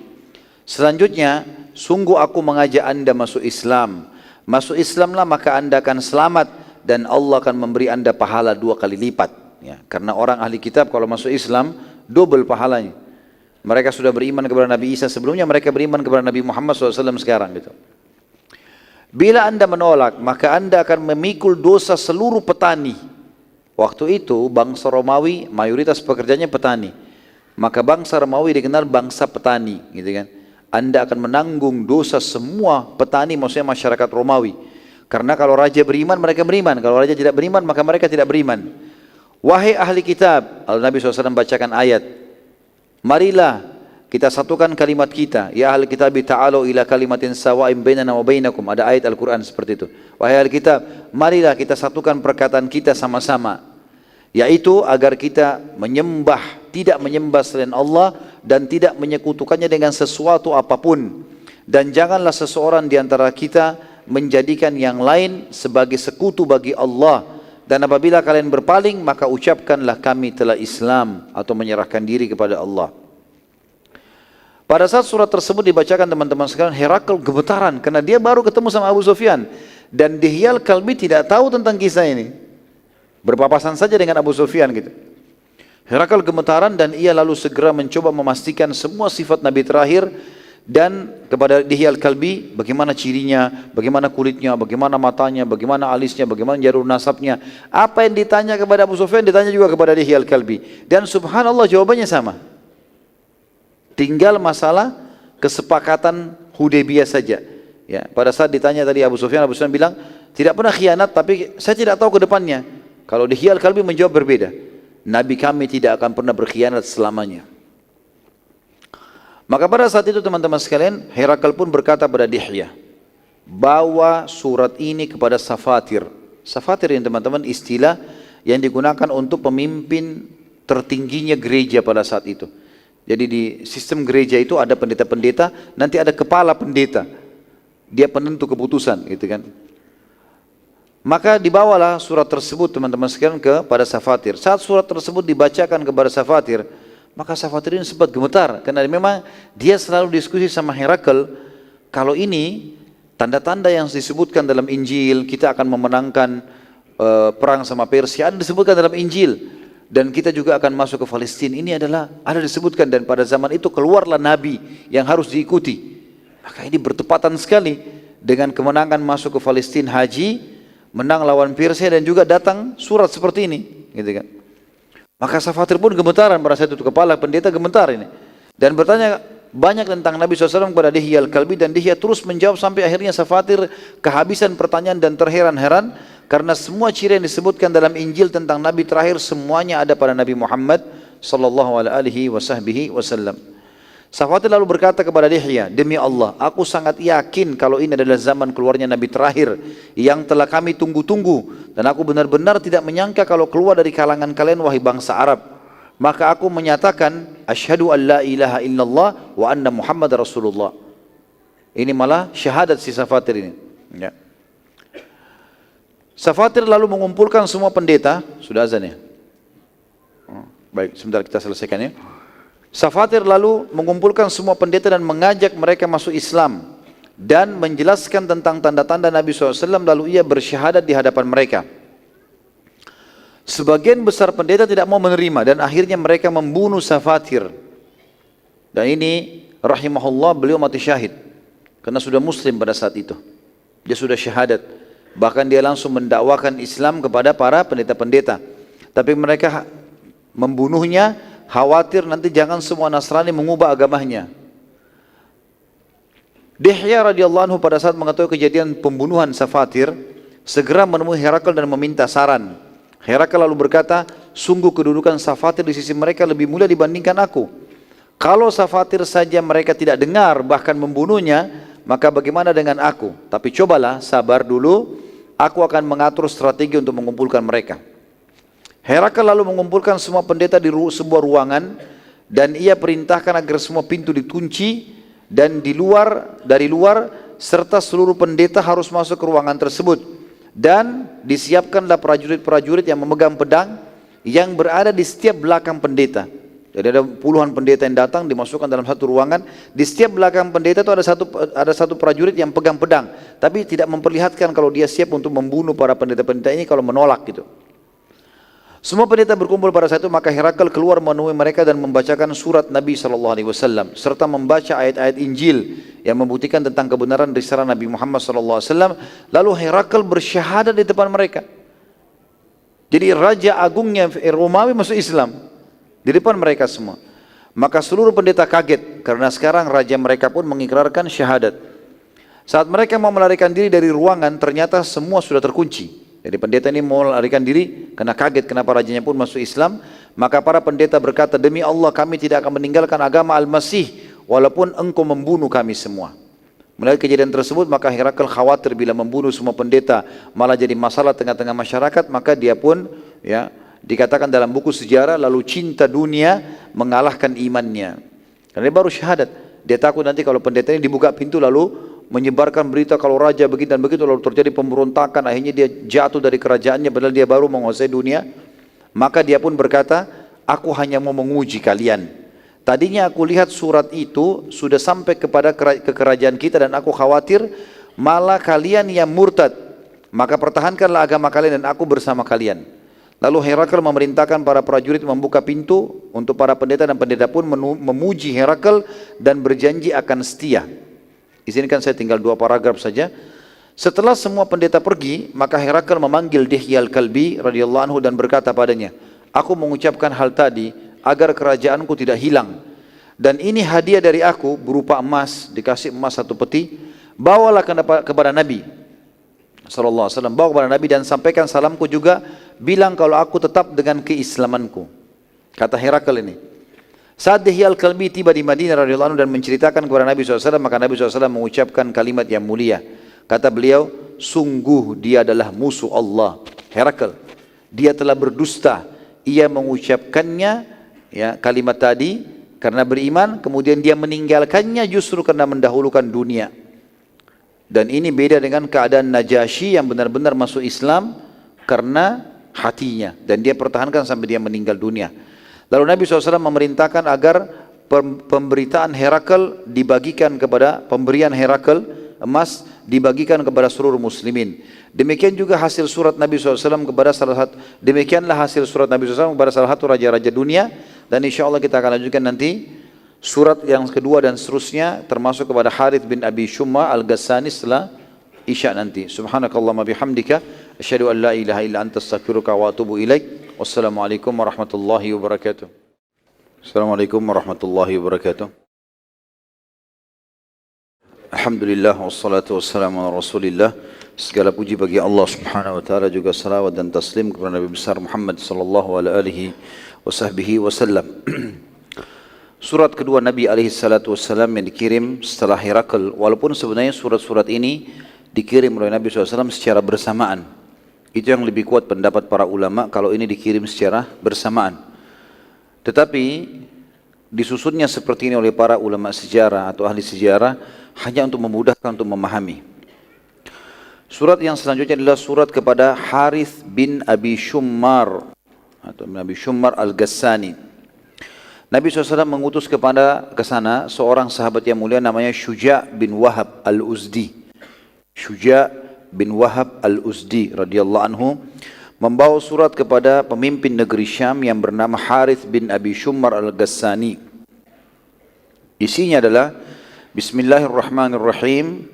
Selanjutnya, sungguh aku mengajak anda masuk Islam. Masuk Islamlah maka anda akan selamat dan Allah akan memberi anda pahala 2 kali lipat. Ya, karena orang ahli kitab kalau masuk Islam double pahalanya. Mereka sudah beriman kepada Nabi Isa sebelumnya, mereka beriman kepada Nabi Muhammad SAW sekarang gitu. Bila anda menolak, maka anda akan memikul dosa seluruh petani. Waktu itu bangsa Romawi mayoritas pekerjanya petani. Maka bangsa Romawi dikenal bangsa petani, gitu kan. Anda akan menanggung dosa semua petani, maksudnya masyarakat Romawi. Karena kalau raja beriman, mereka beriman. Kalau raja tidak beriman, maka mereka tidak beriman. Wahai ahli kitab, lalu Nabi SAW bacakan ayat. Marilah kita satukan kalimat kita. Ya ahli kitab, ta'alu ila kalimatin sawa'im bainana wa bainakum. Ada ayat Al-Quran seperti itu. Wahai ahli kitab, marilah kita satukan perkataan kita sama-sama. Yaitu agar kita tidak menyembah selain Allah dan tidak menyekutukannya dengan sesuatu apapun. Dan janganlah seseorang di antara kita menjadikan yang lain sebagai sekutu bagi Allah. Dan apabila kalian berpaling, maka ucapkanlah kami telah Islam atau menyerahkan diri kepada Allah. Pada saat surat tersebut dibacakan teman-teman sekalian, Herakl gemetaran karena dia baru ketemu sama Abu Sufyan. Dan Dihyal Kalbi tidak tahu tentang kisah ini. Berpapasan saja dengan Abu Sufyan gitu. Herakl gemetaran dan ia lalu segera mencoba memastikan semua sifat Nabi terakhir dan kepada Dihyal Kalbi, bagaimana cirinya, bagaimana kulitnya, bagaimana matanya, bagaimana alisnya, bagaimana jalur nasabnya. Apa yang ditanya kepada Abu Sufyan ditanya juga kepada Dihyal Kalbi. Dan subhanallah jawabannya sama. Tinggal masalah kesepakatan Hudaybiyah saja. Ya, pada saat ditanya tadi Abu Sufyan bilang, tidak pernah khianat, tapi saya tidak tahu ke depannya. Kalau Dihya al-Kalbi menjawab berbeda. Nabi kami tidak akan pernah berkhianat selamanya. Maka pada saat itu teman-teman sekalian, Herakl pun berkata pada Dihya, bawa surat ini kepada Safatir. Safatir yang teman-teman istilah yang digunakan untuk pemimpin tertingginya gereja pada saat itu. Jadi di sistem gereja itu ada pendeta-pendeta, nanti ada kepala pendeta. Dia penentu keputusan, gitu kan. Maka dibawalah surat tersebut teman-teman sekalian kepada Safatir. Saat surat tersebut dibacakan kepada Safatir, maka Safatir ini sempat gemetar karena memang dia selalu diskusi sama Herakl, kalau ini tanda-tanda yang disebutkan dalam Injil, kita akan memenangkan perang sama Persia, ada disebutkan dalam Injil, dan kita juga akan masuk ke Palestina. Ini adalah ada disebutkan, dan pada zaman itu keluarlah Nabi yang harus diikuti. Maka ini bertepatan sekali dengan kemenangan masuk ke Palestina haji, menang lawan Persia, dan juga datang surat seperti ini, gitu kan. Maka Safatir pun gemetaran pada saat itu, kepala pendeta gemetar ini, dan bertanya banyak tentang Nabi SAW kepada Dihya al-Kalbi, dan Dihya terus menjawab sampai akhirnya Safatir kehabisan pertanyaan dan terheran-heran karena semua ciri yang disebutkan dalam Injil tentang Nabi terakhir semuanya ada pada Nabi Muhammad sallallahu alaihi wasallam. Safatir lalu berkata kepada Dihya, demi Allah, aku sangat yakin kalau ini adalah zaman keluarnya Nabi terakhir yang telah kami tunggu-tunggu, dan aku benar-benar tidak menyangka kalau keluar dari kalangan kalian wahai bangsa Arab. Maka aku menyatakan asyhadu an la ilaha illallah wa anna Muhammad Rasulullah. Ini malah syahadat si Safatir ini, ya. Safatir lalu mengumpulkan semua pendeta. Sudah azan ya? Baik, sebentar kita selesaikan ya. Safatir lalu mengumpulkan semua pendeta dan mengajak mereka masuk Islam dan menjelaskan tentang tanda-tanda Nabi SAW, lalu ia bersyahadat di hadapan mereka. Sebagian besar pendeta tidak mau menerima dan akhirnya mereka membunuh Safatir. Dan ini rahimahullah, beliau mati syahid karena sudah muslim pada saat itu. Dia sudah syahadat. Bahkan dia langsung mendakwakan Islam kepada para pendeta-pendeta. Tapi mereka membunuhnya khawatir nanti jangan semua Nasrani mengubah agamanya. Dihya radhiyallahu anhu pada saat mengetahui kejadian pembunuhan Safatir, segera menemui Herakl dan meminta saran. Herakl lalu berkata, sungguh kedudukan Safatir di sisi mereka lebih mulia dibandingkan aku. Kalau Safatir saja mereka tidak dengar bahkan membunuhnya, maka bagaimana dengan aku? Tapi cobalah sabar dulu, aku akan mengatur strategi untuk mengumpulkan mereka. Herakl lalu mengumpulkan semua pendeta di sebuah ruangan dan ia perintahkan agar semua pintu dikunci dan dari luar serta seluruh pendeta harus masuk ke ruangan tersebut, dan disiapkanlah prajurit-prajurit yang memegang pedang yang berada di setiap belakang pendeta. Jadi ada puluhan pendeta yang datang dimasukkan dalam satu ruangan, di setiap belakang pendeta itu ada satu prajurit yang pegang pedang, tapi tidak memperlihatkan kalau dia siap untuk membunuh para pendeta-pendeta ini kalau menolak gitu. Semua pendeta berkumpul pada saat itu, maka Herakl keluar menemui mereka dan membacakan surat Nabi SAW serta membaca ayat-ayat Injil yang membuktikan tentang kebenaran risalah Nabi Muhammad SAW. Lalu Herakl bersyahadat di depan mereka. Jadi Raja Agungnya Romawi masuk Islam di depan mereka semua. Maka seluruh pendeta kaget karena sekarang raja mereka pun mengikrarkan syahadat. Saat mereka mau melarikan diri dari ruangan, ternyata semua sudah terkunci. Jadi pendeta ini mau melarikan diri karena kaget kenapa rajanya pun masuk Islam. Maka para pendeta berkata, demi Allah kami tidak akan meninggalkan agama Al-Masih walaupun engkau membunuh kami semua. Melihat kejadian tersebut, maka Herakl khawatir bila membunuh semua pendeta malah jadi masalah tengah-tengah masyarakat. Maka dia pun dikatakan dalam buku sejarah, lalu cinta dunia mengalahkan imannya. Karena dia baru syahadat. Dia takut nanti kalau pendeta ini dibuka pintu lalu menyebarkan berita kalau raja begini dan begitu, lalu terjadi pemberontakan, akhirnya dia jatuh dari kerajaannya padahal dia baru menguasai dunia. Maka dia pun berkata, aku hanya mau menguji kalian. Tadinya aku lihat surat itu sudah sampai kepada kerajaan kita dan aku khawatir malah kalian yang murtad. Maka pertahankanlah agama kalian dan aku bersama kalian. Lalu Herakl memerintahkan para prajurit membuka pintu untuk para pendeta, dan pendeta pun memuji Herakl dan berjanji akan setia. Izinkan saya tinggal 2 paragraf saja. Setelah semua pendeta pergi, maka Herakl memanggil Dihya al-Kalbi radhiyallahu anhu dan berkata padanya, aku mengucapkan hal tadi agar kerajaanku tidak hilang. Dan ini hadiah dari aku berupa emas, dikasih emas 1 peti, bawalah kepada Nabi sallallahu alaihi wasallam, bawa kepada Nabi dan sampaikan salamku juga, bilang kalau aku tetap dengan keislamanku. Kata Herakl ini. Saat Dihya al-Kalbi tiba di Madinah radhiyallahu anhu dan menceritakan kepada Nabi SAW, maka Nabi SAW mengucapkan kalimat yang mulia. Kata beliau, sungguh dia adalah musuh Allah. Herakl, dia telah berdusta. Ia mengucapkannya, ya, kalimat tadi karena beriman, kemudian dia meninggalkannya justru karena mendahulukan dunia. Dan ini beda dengan keadaan Najasyi yang benar-benar masuk Islam karena hatinya, dan dia pertahankan sampai dia meninggal dunia. Lalu Nabi SAW memerintahkan agar pemberitaan Herakl dibagikan kepada, pemberian Herakl emas dibagikan kepada seluruh muslimin. Demikian juga hasil surat Nabi SAW kepada demikianlah hasil surat Nabi SAW kepada salah satu raja-raja dunia. Dan insya Allah kita akan lanjutkan nanti surat yang kedua dan seterusnya, termasuk kepada Harith bin Abi Shumma al-Ghassani setelah Isya nanti. Subhanakallahumma bihamdika asyhadu an la ilaha illa anta astaghfiruka wa atubu ilaik. Wassalamualaikum warahmatullahi wabarakatuh. Assalamualaikum warahmatullahi wabarakatuh. Alhamdulillah wassalatu wassalamu ala Rasulillah. Segala puji bagi Allah Subhanahu wa taala, juga salawat dan taslim kepada Nabi besar Muhammad sallallahu alaihi wasallam. Surat kedua Nabi alaihi salatu wassalam yang dikirim setelah Herakl, walaupun sebenarnya surat-surat ini dikirim oleh Nabi SAW secara bersamaan. Itu yang lebih kuat pendapat para ulama, kalau ini dikirim secara bersamaan. Tetapi disusunnya seperti ini oleh para ulama sejarah atau ahli sejarah hanya untuk memudahkan untuk memahami. Surat yang selanjutnya adalah surat kepada Harith bin Abi Shummar atau Nabi Shummar al-Ghassani. Nabi SAW mengutus ke sana seorang sahabat yang mulia namanya Syuja' bin Wahab al-Uzdi. Syuja' bin Wahab al-Uzdi radhiyallahu anhu membawa surat kepada pemimpin negeri Syam yang bernama Harith bin Abi Shummar al-Ghassani. Isinya adalah Bismillahirrahmanirrahim,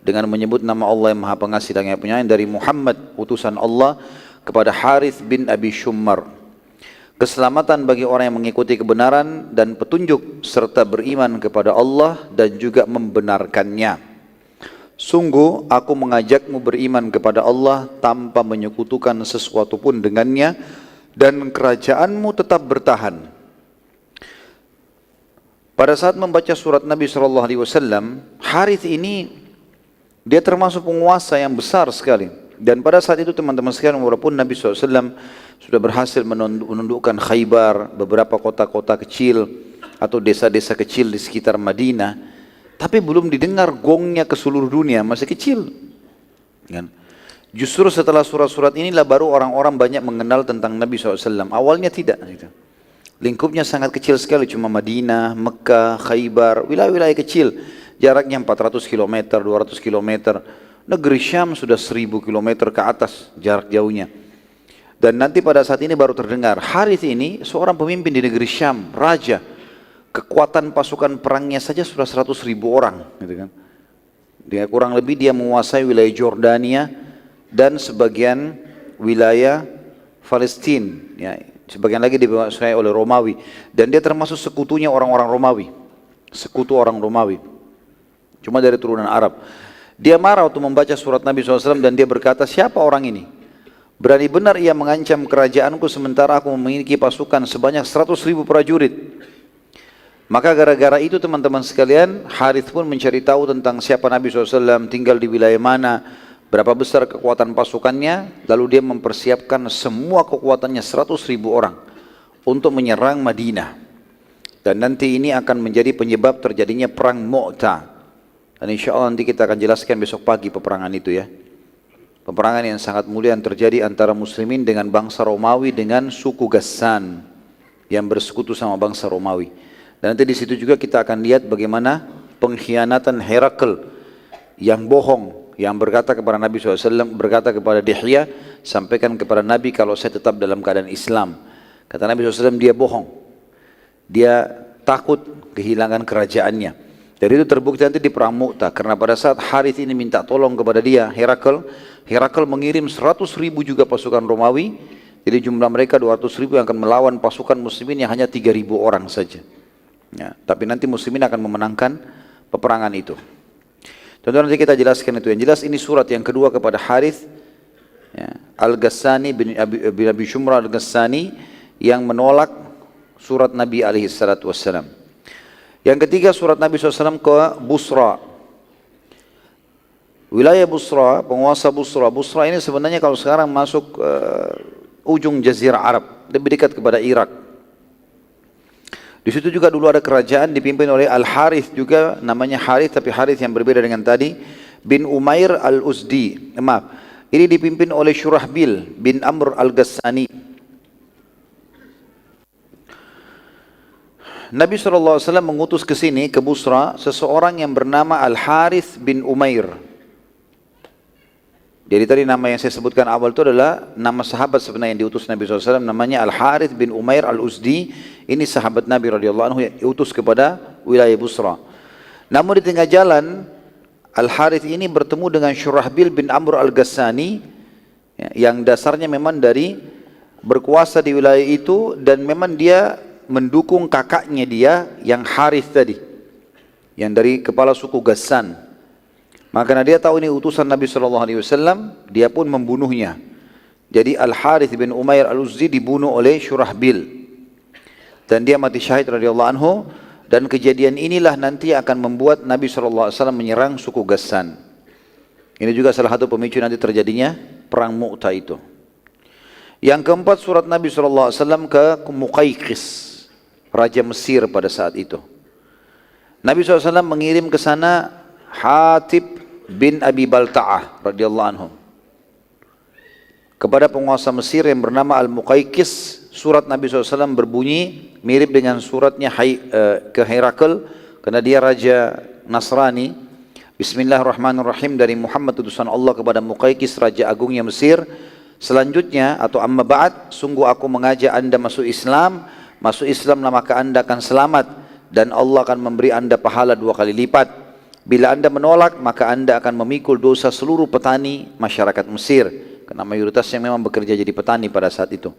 dengan menyebut nama Allah yang Maha Pengasih dan yang Penyayang, dari Muhammad utusan Allah kepada Harith bin Abi Shummar. Keselamatan bagi orang yang mengikuti kebenaran dan petunjuk serta beriman kepada Allah dan juga membenarkannya. Sungguh aku mengajakmu beriman kepada Allah tanpa menyekutukan sesuatu pun dengannya, dan kerajaanmu tetap bertahan. Pada saat membaca surat Nabi SAW, Harith ini dia termasuk penguasa yang besar sekali. Dan pada saat itu teman-teman sekalian, walaupun Nabi SAW sudah berhasil menundukkan Khaybar, beberapa kota-kota kecil atau desa-desa kecil di sekitar Madinah, tapi belum didengar gongnya ke seluruh dunia, masih kecil. Justru setelah surat-surat inilah baru orang-orang banyak mengenal tentang Nabi SAW. Awalnya tidak. Lingkupnya sangat kecil sekali, cuma Madinah, Mekah, Khaybar, wilayah-wilayah kecil. Jaraknya 400 km, 200 km. Negeri Syam sudah 1000 km ke atas jarak jauhnya. Dan nanti pada saat ini baru terdengar. Harith ini seorang pemimpin di negeri Syam, raja. Kekuatan pasukan perangnya saja sudah 100.000 orang, gitu kan. Dia kurang lebih dia menguasai wilayah Jordania dan sebagian wilayah Palestina, ya, sebagian lagi dikuasai oleh Romawi, dan dia termasuk sekutunya orang-orang Romawi, sekutu orang Romawi, cuma dari turunan Arab. Dia marah untuk membaca surat Nabi SAW dan dia berkata, siapa orang ini? Berani benar ia mengancam kerajaanku sementara aku memiliki pasukan sebanyak 100.000 prajurit. Maka gara-gara itu teman-teman sekalian, Harith pun mencari tahu tentang siapa Nabi SAW, tinggal di wilayah mana, berapa besar kekuatan pasukannya, lalu dia mempersiapkan semua kekuatannya 100.000 orang untuk menyerang Madinah. Dan nanti ini akan menjadi penyebab terjadinya perang Mu'tah. Dan insya Allah nanti kita akan jelaskan besok pagi peperangan itu ya. Peperangan yang sangat mulia yang terjadi antara muslimin dengan bangsa Romawi dengan suku Ghassan yang bersekutu sama bangsa Romawi. Dan nanti di situ juga kita akan lihat bagaimana pengkhianatan Herakl yang bohong, yang berkata kepada Nabi SAW, berkata kepada Dihya, sampaikan kepada Nabi kalau saya tetap dalam keadaan Islam. Kata Nabi SAW, dia bohong. Dia takut kehilangan kerajaannya. Dari itu terbukti nanti di perang Mu'tah, karena pada saat Harith ini minta tolong kepada dia, Herakl mengirim 100.000 juga pasukan Romawi. Jadi jumlah mereka 200.000 yang akan melawan pasukan muslimin yang hanya 3.000 orang saja. Ya, tapi nanti muslimin akan memenangkan peperangan itu. Tentu nanti kita jelaskan itu. Yang jelas ini surat yang kedua kepada Harith ya, Al-Ghassani bin Abi Shumra Al-Ghassani yang menolak surat Nabi SAW. Yang ketiga surat Nabi SAW ke Busra. Wilayah Busra, penguasa Busra. Busra ini sebenarnya kalau sekarang masuk ujung Jazirah Arab, lebih dekat kepada Irak. Di situ juga dulu ada kerajaan dipimpin oleh Al-Harith juga, namanya Harith tapi Harith yang berbeda dengan tadi, bin Umair Al-Uzdi. Maaf, ini dipimpin oleh Shurahbil bin Amr Al-Ghassani. Nabi SAW mengutus ke sini, ke Busra, seseorang yang bernama Al-Harith bin Umair. Jadi tadi nama yang saya sebutkan awal itu adalah nama sahabat sebenarnya yang diutus Nabi SAW, namanya Al-Harith bin Umair Al-Uzdi. Ini sahabat Nabi radhiyallahu anhu yang diutus kepada wilayah Busra. Namun di tengah jalan, Al-Harith ini bertemu dengan Shurahbil bin Amr Al-Ghassani, yang dasarnya memang dari berkuasa di wilayah itu, dan memang dia mendukung kakaknya dia yang Harith tadi, yang dari kepala suku Ghassan. Maka karena dia tahu ini utusan Nabi SAW, dia pun membunuhnya. Jadi Al-Harith bin Umair Al-Uzdi dibunuh oleh Shurahbil. Dan dia mati syahid radhiyallahu anhu. Dan kejadian inilah nanti akan membuat Nabi SAW menyerang suku Ghassan. Ini juga salah satu pemicu nanti terjadinya perang Mu'tah itu. Yang keempat surat Nabi SAW ke Muqayqis, Raja Mesir pada saat itu. Nabi SAW mengirim ke sana Hatib bin Abi Balta'ah radhiyallahu anhu kepada penguasa Mesir yang bernama Al-Muqayqis. Surat Nabi SAW berbunyi mirip dengan suratnya ke Herakl, karena dia raja Nasrani. Bismillahirrahmanirrahim, dari Muhammad utusan Allah kepada Muqayqis, raja agungnya Mesir. Selanjutnya atau amma ba'd, sungguh aku mengajak anda masuk Islam. Masuk Islamlah maka anda akan selamat, dan Allah akan memberi anda pahala 2 kali lipat. Bila anda menolak, maka anda akan memikul dosa seluruh petani masyarakat Mesir, karena mayoritasnya memang bekerja jadi petani pada saat itu.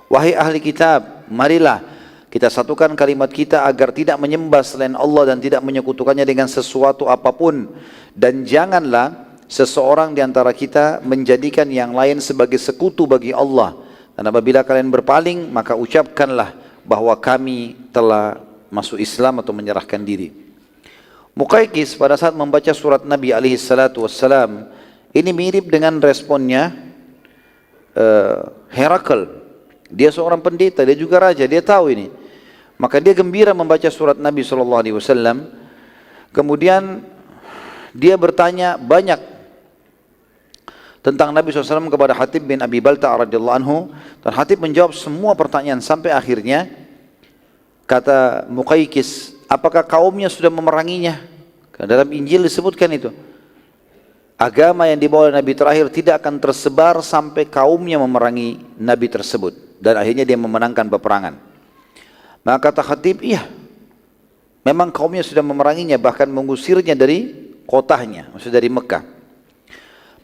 Wahai ahli kitab, marilah kita satukan kalimat kita agar tidak menyembah selain Allah dan tidak menyekutukannya dengan sesuatu apapun. Dan janganlah seseorang di antara kita menjadikan yang lain sebagai sekutu bagi Allah. Dan apabila kalian berpaling, maka ucapkanlah bahwa kami telah masuk Islam atau menyerahkan diri. Muqayqis pada saat membaca surat Nabi SAW, ini mirip dengan responnya Herakl. Dia seorang pendeta, dia juga raja, dia tahu ini. Maka dia gembira membaca surat Nabi SAW. Kemudian dia bertanya banyak tentang Nabi SAW kepada Hatib bin Abi Balta'ah radhiyallahu anhu. Dan Hatib menjawab semua pertanyaan sampai akhirnya kata Muqayqis, apakah kaumnya sudah memeranginya? Karena dalam Injil disebutkan itu. Agama yang dibawa oleh Nabi terakhir tidak akan tersebar sampai kaumnya memerangi Nabi tersebut. Dan akhirnya dia memenangkan peperangan. Maka kata Khatib, iya, memang kaumnya sudah memeranginya, bahkan mengusirnya dari kotanya, maksudnya dari Mekah.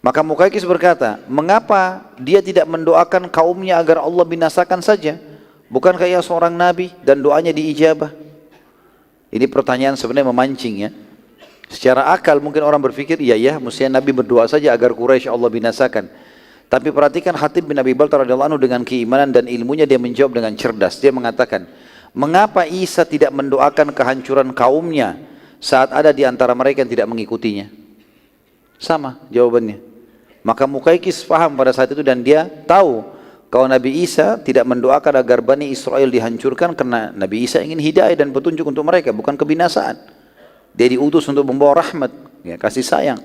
Maka Muqayqis berkata, mengapa dia tidak mendoakan kaumnya agar Allah binasakan saja? Bukankah ia seorang Nabi dan doanya diijabah? Ini pertanyaan sebenarnya memancing ya. Secara akal mungkin orang berpikir, iya mestinya Nabi berdoa saja agar Quraisy Allah binasakan. Tapi perhatikan Hatib bin Abi Balta'ah radhiyallahu anhu dengan keimanan dan ilmunya, dia menjawab dengan cerdas. Dia mengatakan, mengapa Isa tidak mendoakan kehancuran kaumnya saat ada di antara mereka yang tidak mengikutinya? Sama jawabannya. Maka Muqayqis faham pada saat itu, dan dia tahu kalau Nabi Isa tidak mendoakan agar Bani Israel dihancurkan, karena Nabi Isa ingin hidayah dan petunjuk untuk mereka, bukan kebinasaan. Dia diutus untuk membawa rahmat, ya, kasih sayang.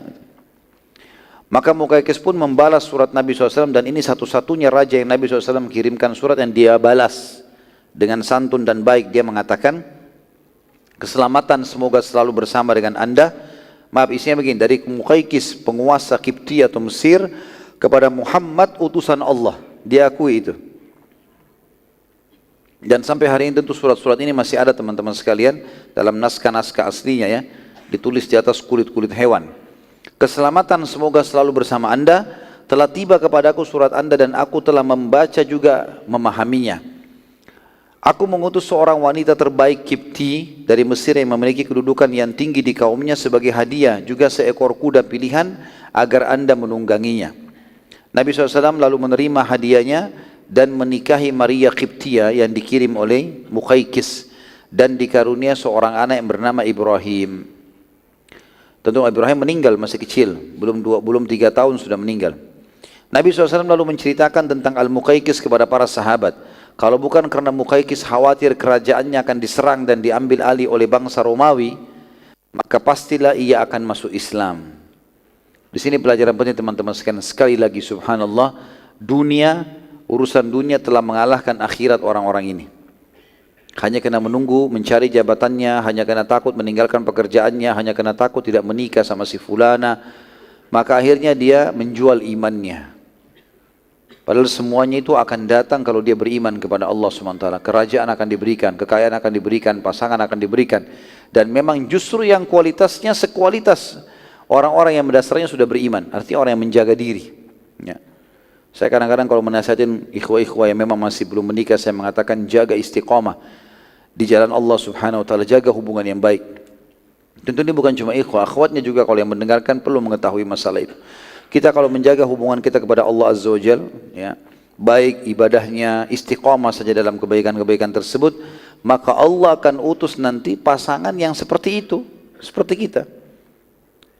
Maka Muqayqis pun membalas surat Nabi SAW, dan ini satu-satunya raja yang Nabi SAW kirimkan surat yang dia balas dengan santun dan baik. Dia mengatakan, keselamatan semoga selalu bersama dengan anda. Maaf, isinya begini, dari Muqayqis penguasa Kipti atau Mesir kepada Muhammad utusan Allah. Dia akui itu. Dan sampai hari ini tentu surat-surat ini masih ada teman-teman sekalian dalam naskah-naskah aslinya ya, ditulis di atas kulit-kulit hewan. Keselamatan semoga selalu bersama anda, telah tiba kepadaku surat anda dan aku telah membaca juga memahaminya. Aku mengutus seorang wanita terbaik Kipti dari Mesir yang memiliki kedudukan yang tinggi di kaumnya sebagai hadiah, juga seekor kuda pilihan agar anda menungganginya. Nabi SAW lalu menerima hadiahnya dan menikahi Maria Kiptia yang dikirim oleh Muqaykis, dan dikarunia seorang anak yang bernama Ibrahim. Tentu Ibrahim meninggal masih kecil, belum 3 tahun sudah meninggal. Nabi SAW lalu menceritakan tentang Al-Muqaykis kepada para sahabat. Kalau bukan karena Muqaykis khawatir kerajaannya akan diserang dan diambil alih oleh bangsa Romawi, maka pastilah ia akan masuk Islam. Di sini pelajaran penting teman-teman sekalian. Sekali lagi subhanallah, urusan dunia telah mengalahkan akhirat orang-orang ini. Hanya kena menunggu mencari jabatannya, hanya kena takut meninggalkan pekerjaannya, hanya kena takut tidak menikah sama si fulana, maka akhirnya dia menjual imannya. Padahal semuanya itu akan datang kalau dia beriman kepada Allah SWT. Kerajaan akan diberikan, kekayaan akan diberikan, pasangan akan diberikan. Dan memang justru yang kualitasnya sekualitas orang-orang yang mendasarnya sudah beriman. Artinya orang yang menjaga diri. Ya. Saya kadang-kadang kalau menasihatin ikhwah-ikhwah yang memang masih belum menikah, saya mengatakan jaga istiqamah di jalan Allah Subhanahu Wa Taala, jaga hubungan yang baik. Tentu ini bukan cuma ikhwah, akhwatnya juga kalau yang mendengarkan perlu mengetahui masalah itu. Kita kalau menjaga hubungan kita kepada Allah Azza wa Jal, ya, baik ibadahnya, istiqamah saja dalam kebaikan-kebaikan tersebut, maka Allah akan utus nanti pasangan yang seperti itu, seperti kita.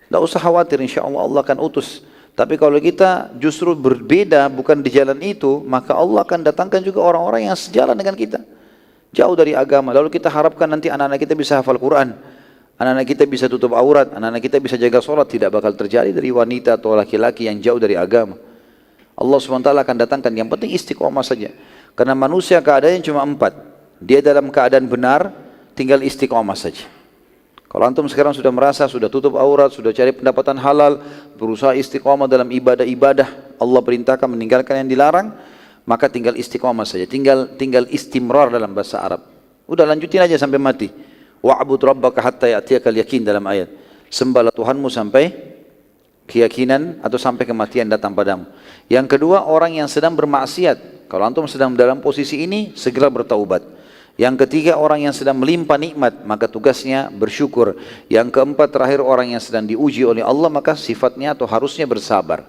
Tidak usah khawatir, insya Allah Allah akan utus. Tapi kalau kita justru berbeda, bukan di jalan itu, maka Allah akan datangkan juga orang-orang yang sejalan dengan kita, jauh dari agama. Lalu kita harapkan nanti anak-anak kita bisa hafal Quran, anak-anak kita bisa tutup aurat, anak-anak kita bisa jaga sholat. Tidak bakal terjadi dari wanita atau laki-laki yang jauh dari agama. Allah SWT akan datangkan, yang penting istiqomah saja. Karena manusia keadaannya cuma 4. Dia dalam keadaan benar, tinggal istiqomah saja. Kalau antum sekarang sudah merasa, sudah tutup aurat, sudah cari pendapatan halal, berusaha istiqomah dalam ibadah-ibadah, Allah perintahkan meninggalkan yang dilarang, maka tinggal istiqomah saja. Tinggal istimrar dalam bahasa Arab. Udah lanjutin aja sampai mati. Wa'bud rabbaka hatta ya'tiyakal yakin dalam ayat. Sembahlah Tuhanmu sampai keyakinan atau sampai kematian datang padamu. Yang kedua, orang yang sedang bermaksiat. Kalau antum sedang dalam posisi ini, segera bertaubat. Yang ketiga, orang yang sedang melimpah nikmat, maka tugasnya bersyukur. Yang keempat, terakhir, orang yang sedang diuji oleh Allah, maka sifatnya atau harusnya bersabar.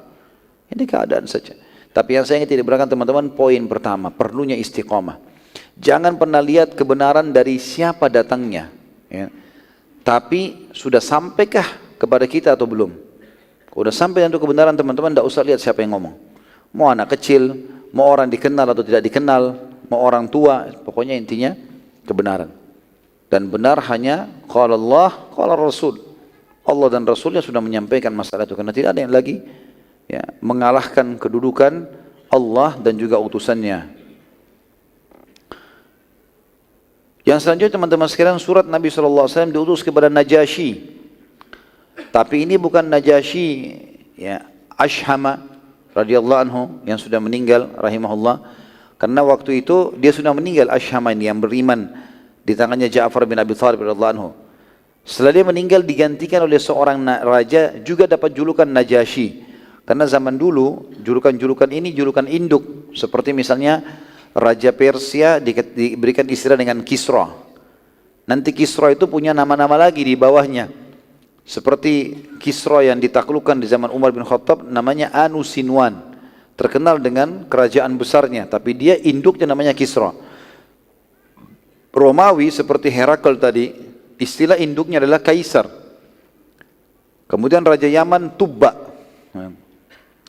Ini keadaan saja. Tapi yang saya ingin tidak berikan teman-teman, poin pertama, perlunya istiqomah. Jangan pernah lihat kebenaran dari siapa datangnya, ya. Tapi sudah sampaikah kepada kita atau belum? Kalau sudah sampai untuk kebenaran teman-teman, tidak usah lihat siapa yang ngomong. Mau anak kecil, mau orang dikenal atau tidak dikenal, mau orang tua, pokoknya intinya kebenaran. Dan benar hanya qala Allah, qala Rasul. Allah dan Rasulnya sudah menyampaikan masalah itu, karena tidak ada yang lagi, ya, mengalahkan kedudukan Allah dan juga utusannya. Yang selanjutnya teman-teman sekalian, surat Nabi SAW diutus kepada Najasyi. Tapi ini bukan Najasyi, ya, Ashhama radhiyallahu anhu yang sudah meninggal rahimahullah. Karena waktu itu dia sudah meninggal, Ashhama ini yang beriman di tangannya Ja'far bin Abi Thalib radhiyallahu anhu. Setelah dia meninggal digantikan oleh seorang raja, juga dapat julukan Najasyi. Karena zaman dulu julukan-julukan ini julukan induk, seperti misalnya Raja Persia diberikan istilah dengan Kisra. Nanti Kisra itu punya nama-nama lagi di bawahnya. Seperti Kisra yang ditaklukkan di zaman Umar bin Khattab, namanya Anusinwan. Terkenal dengan kerajaan besarnya, tapi dia induknya namanya Kisra. Romawi seperti Herakl tadi, istilah induknya adalah Kaisar. Kemudian Raja Yaman Tubba.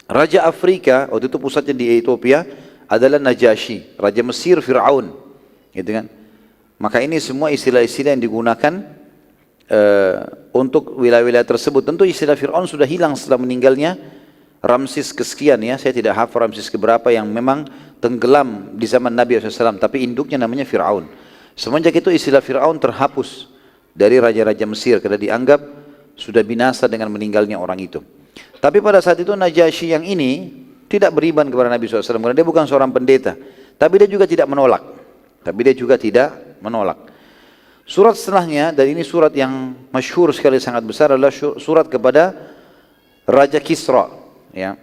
Raja Afrika, waktu itu pusatnya di Ethiopia, adalah Najasyi. Raja Mesir Fir'aun, gitu kan? Maka ini semua istilah-istilah yang digunakan untuk wilayah-wilayah tersebut. Tentu istilah Fir'aun sudah hilang setelah meninggalnya Ramses kesekian, ya. Saya tidak hafal Ramses keberapa yang memang tenggelam di zaman Nabi SAW, tapi induknya namanya Fir'aun. Semenjak itu istilah Fir'aun terhapus dari raja-raja Mesir karena dianggap sudah binasa dengan meninggalnya orang itu. Tapi pada saat itu Najasyi yang ini tidak beriman kepada Nabi SAW karena dia bukan seorang pendeta. Tapi dia juga tidak menolak. Surat setelahnya, dan ini surat yang masyhur sekali, sangat besar, adalah surat kepada Raja Kisra, ya.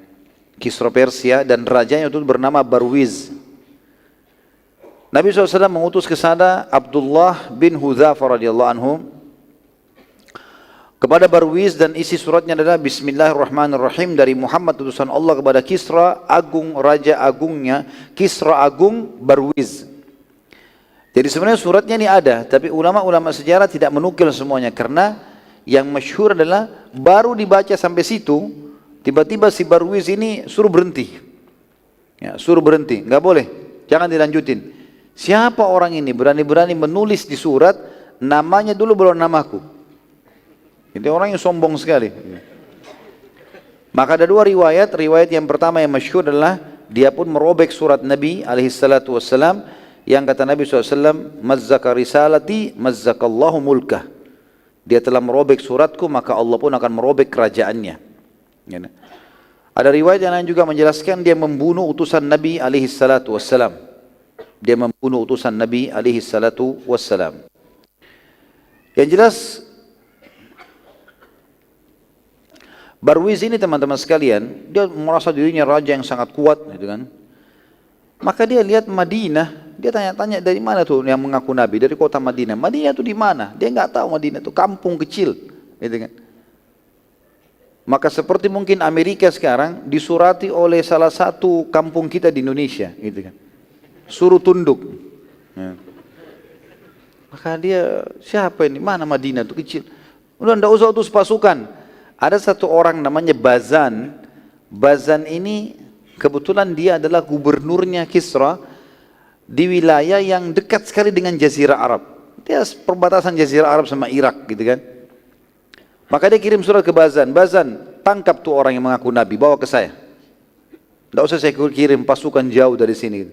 Kisra Persia, dan rajanya itu bernama Barwiz. Nabi SAW mengutus ke sana Abdullah bin Hudzafah radhiyallahu anhu kepada Barwiz, dan isi suratnya adalah Bismillahirrahmanirrahim dari Muhammad utusan Allah kepada Kisra agung, raja agungnya Kisra agung Barwiz. Jadi sebenarnya suratnya ini ada, tapi ulama-ulama sejarah tidak menukil semuanya, karena yang masyhur adalah baru dibaca sampai situ, tiba-tiba si Barwiz ini suruh berhenti. Ya, suruh berhenti, nggak boleh, jangan dilanjutin. Siapa orang ini berani-berani menulis di surat namanya dulu belum namaku? Jadi orang yang sombong sekali. Maka ada dua riwayat. Riwayat yang pertama yang masyhur adalah dia pun merobek surat Nabi alaihissalatu wassalam, yang kata Nabi SAW, mazzaka risalati mazzakallahu mulkah. Dia telah merobek suratku, maka Allah pun akan merobek kerajaannya. Ada riwayat yang lain juga menjelaskan dia membunuh utusan Nabi alaihissalatu wassalam. Dia membunuh utusan Nabi alaihissalatu wassalam. Yang jelas Barwiz ini teman-teman sekalian, dia merasa dirinya raja yang sangat kuat, gitu kan. Maka dia lihat Madinah, dia tanya-tanya dari mana tuh yang mengaku Nabi, dari kota Madinah. Madinah itu di mana? Dia nggak tahu Madinah itu kampung kecil, gitu kan. Maka seperti mungkin Amerika sekarang disurati oleh salah satu kampung kita di Indonesia, gitu kan. Suruh tunduk. Ya. Maka dia, siapa ini? Mana Madinah itu kecil? Udah nggak usah utus pasukan. Ada satu orang namanya Bazan. Bazan ini kebetulan dia adalah gubernurnya Kisra di wilayah yang dekat sekali dengan Jazirah Arab. Dia perbatasan Jazirah Arab sama Irak, gitu kan. Maka dia kirim surat ke Bazan. Bazan, tangkap tuh orang yang mengaku Nabi, bawa ke saya. Tidak usah saya kirim pasukan jauh dari sini.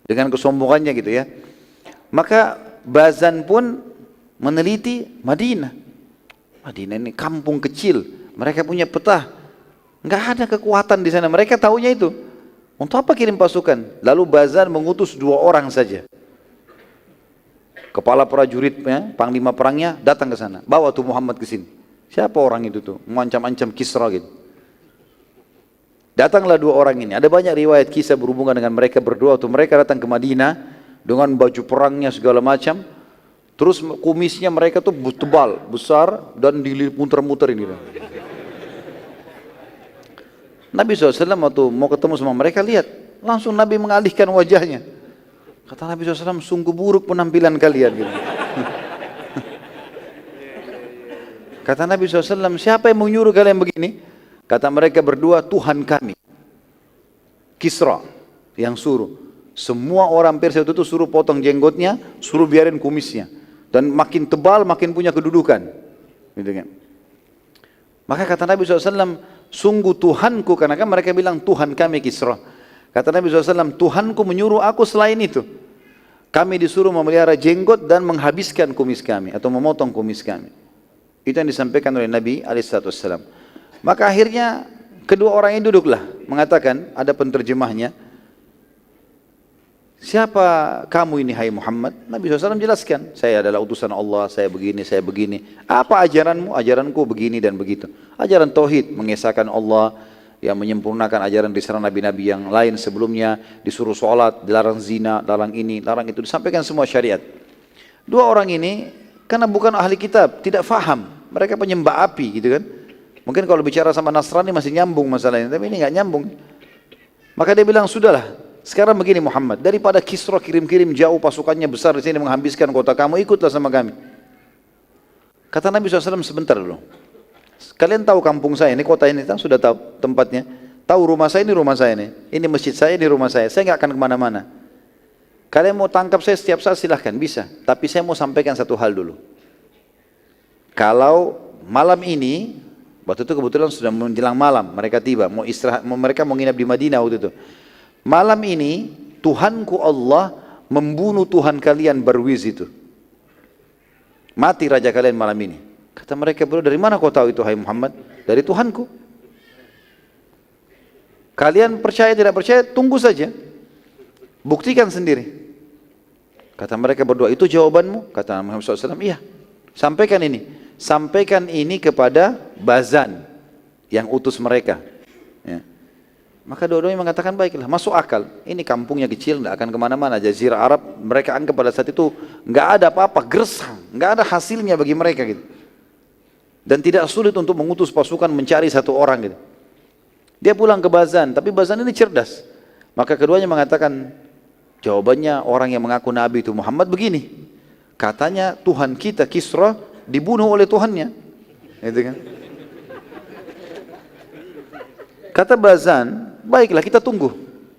Dengan kesombongannya gitu ya. Maka Bazan pun meneliti Madinah. Madinah ini kampung kecil, mereka punya peta, nggak ada kekuatan di sana. Mereka tahunya itu. Untuk apa kirim pasukan? Lalu Bazan mengutus 2 orang saja. Kepala prajuritnya, panglima perangnya datang ke sana, bawa tuh Muhammad ke sini. Siapa orang itu tuh? Mengancam-ancam Kisra gitu. Datanglah 2 orang ini. Ada banyak riwayat kisah berhubungan dengan mereka berdua. Waktu mereka datang ke Madinah dengan baju perangnya segala macam. Terus kumisnya mereka tuh tebal, besar, dan dimuter-muter ini. Nabi SAW waktu mau ketemu sama mereka, lihat, langsung Nabi mengalihkan wajahnya. Kata Nabi SAW, sungguh buruk penampilan kalian. Gitu. Kata Nabi SAW, siapa yang menyuruh kalian begini? Kata mereka berdua, Tuhan kami. Kisra yang suruh. Semua orang Persia itu suruh potong jenggotnya, suruh biarin kumisnya. Dan makin tebal, makin punya kedudukan. Gitu kan. Maka kata Nabi SAW, sungguh Tuhanku, karena kan mereka bilang Tuhan kami Kisra. Kata Nabi SAW, Tuhanku menyuruh aku selain itu. Kami disuruh memelihara jenggot dan menghabiskan kumis kami, atau memotong kumis kami. Itu yang disampaikan oleh Nabi SAW. Maka akhirnya kedua orang ini duduklah, mengatakan, ada penterjemahnya, siapa kamu ini hai Muhammad? Nabi SAW jelaskan, saya adalah utusan Allah, saya begini, saya begini. Apa ajaranmu? Ajaranku begini dan begitu. Ajaran tauhid, mengesahkan Allah, yang menyempurnakan ajaran di sana nabi-nabi yang lain sebelumnya, disuruh sholat, dilarang zina, larang ini, larang itu, disampaikan semua syariat. 2 orang ini, karena bukan ahli kitab, tidak faham. Mereka penyembah api gitu kan. Mungkin kalau bicara sama Nasrani masih nyambung masalahnya, tapi ini nggak nyambung. Maka dia bilang, sudahlah. Sekarang begini Muhammad, daripada Kisra kirim-kirim jauh pasukannya besar di sini menghabiskan kota kamu, ikutlah sama kami. Kata Nabi SAW, sebentar dulu. Kalian tahu kampung saya, ini kota ini, sudah tahu tempatnya. Tahu rumah saya, ini rumah saya nih. Ini masjid saya, ini rumah saya. Saya nggak akan kemana-mana. Kalian mau tangkap saya setiap saat silahkan, bisa. Tapi saya mau sampaikan satu hal dulu. Kalau malam ini, waktu itu kebetulan sudah menjelang malam, mereka tiba, mau istirahat, mereka mau nginap di Madinah waktu itu. Malam ini Tuhanku Allah membunuh Tuhan kalian Barwiz itu. Mati raja kalian malam ini. Kata mereka berdua, dari mana kau tahu itu hai Muhammad? Dari Tuhanku. Kalian percaya tidak percaya, tunggu saja. Buktikan sendiri. Kata mereka berdua, itu jawabanmu? Kata Muhammad SAW, iya. Sampaikan ini. Sampaikan ini kepada Bazan yang utus mereka. Ya. Maka dua-duanya mengatakan baiklah, masuk akal. Ini kampungnya kecil, tidak akan kemana-mana. Jazirah Arab, mereka anggap pada saat itu nggak ada apa-apa, gersang, nggak ada hasilnya bagi mereka gitu. Dan tidak sulit untuk mengutus pasukan mencari satu orang gitu. Dia pulang ke Bazan, tapi Bazan ini cerdas. Maka keduanya mengatakan, jawabannya orang yang mengaku Nabi itu Muhammad begini. Katanya Tuhan kita Kisra dibunuh oleh Tuhannya. Gitu kan? Kata Bazan, baiklah kita tunggu.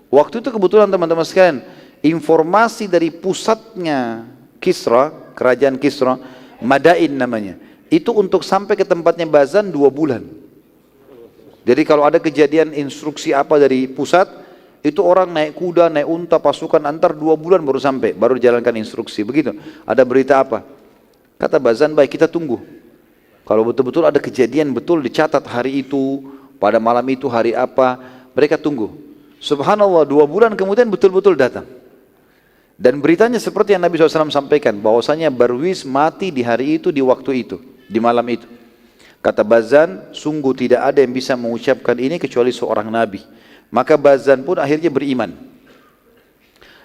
Waktu itu kebetulan teman-teman sekalian, informasi dari pusatnya Kisra, kerajaan Kisra, Madain namanya. Itu untuk sampai ke tempatnya Bazan 2 bulan. Jadi kalau ada kejadian instruksi apa dari pusat, itu orang naik kuda, naik unta, pasukan antar 2 bulan baru sampai, baru dijalankan instruksi. Begitu. Ada berita apa? Kata Bazan, baik kita tunggu. Kalau betul-betul ada kejadian betul dicatat hari itu, pada malam itu hari apa, mereka tunggu. Subhanallah, 2 bulan kemudian betul-betul datang. Dan beritanya seperti yang Nabi SAW sampaikan, bahwasanya Barwis mati di hari itu, di waktu itu, di malam itu. Kata Bazan, sungguh tidak ada yang bisa mengucapkan ini kecuali seorang Nabi. Maka Bazan pun akhirnya beriman.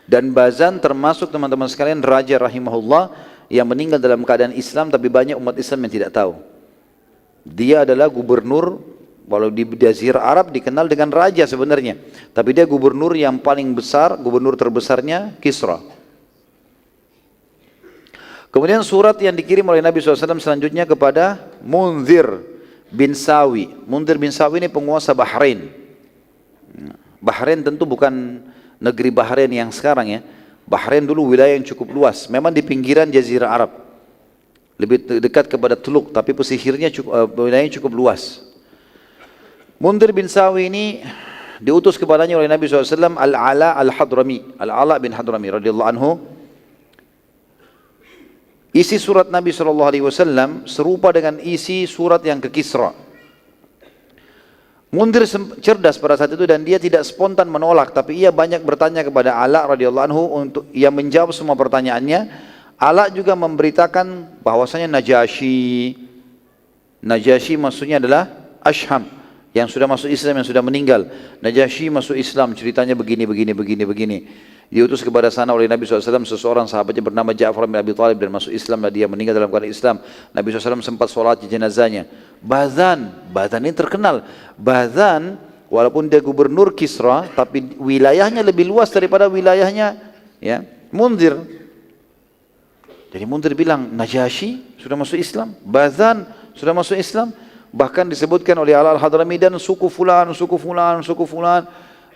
Dan Bazan termasuk teman-teman sekalian raja rahimahullah yang meninggal dalam keadaan Islam, tapi banyak umat Islam yang tidak tahu. Dia adalah gubernur, walau di Jazirah Arab dikenal dengan raja sebenarnya, tapi dia gubernur yang paling besar, gubernur terbesarnya Kisra. Kemudian surat yang dikirim oleh Nabi SAW selanjutnya kepada Munzir bin Sawi. Munzir bin Sawi ini penguasa Bahrain. Bahrain tentu bukan negeri Bahrain yang sekarang ya. Bahrain dulu wilayah yang cukup luas, memang di pinggiran Jazirah Arab, lebih dekat kepada Teluk, tapi pesisirnya wilayahnya cukup luas. Munzir bin Sawi ini diutus kepadanya oleh Nabi SAW Al-Ala Al-Hadrami, Al-Ala bin Hadrami radhiyallahu anhu. Isi surat Nabi SAW serupa dengan isi surat yang ke Kisra. Munzir cerdas pada saat itu dan dia tidak spontan menolak, tapi ia banyak bertanya kepada Ala radhiyallahu anhu untuk ia menjawab semua pertanyaannya. Ala juga memberitakan bahwasanya Najasyi maksudnya adalah Ashham, yang sudah masuk Islam, yang sudah meninggal. Najasyi masuk Islam, ceritanya begini. Diutus kepada sana oleh Nabi SAW seseorang sahabatnya bernama Ja'far bin Abi Thalib dan masuk Islam dan dia meninggal dalam keadaan Islam. Nabi SAW sempat sholat di jenazahnya. Bazan ini terkenal. Bazan walaupun dia gubernur Kisra, tapi wilayahnya lebih luas daripada wilayahnya ya Munzir. Jadi Munzir bilang, Najasyi sudah masuk Islam, Bazan sudah masuk Islam. Bahkan disebutkan oleh Al-Hadrami dan suku fulan.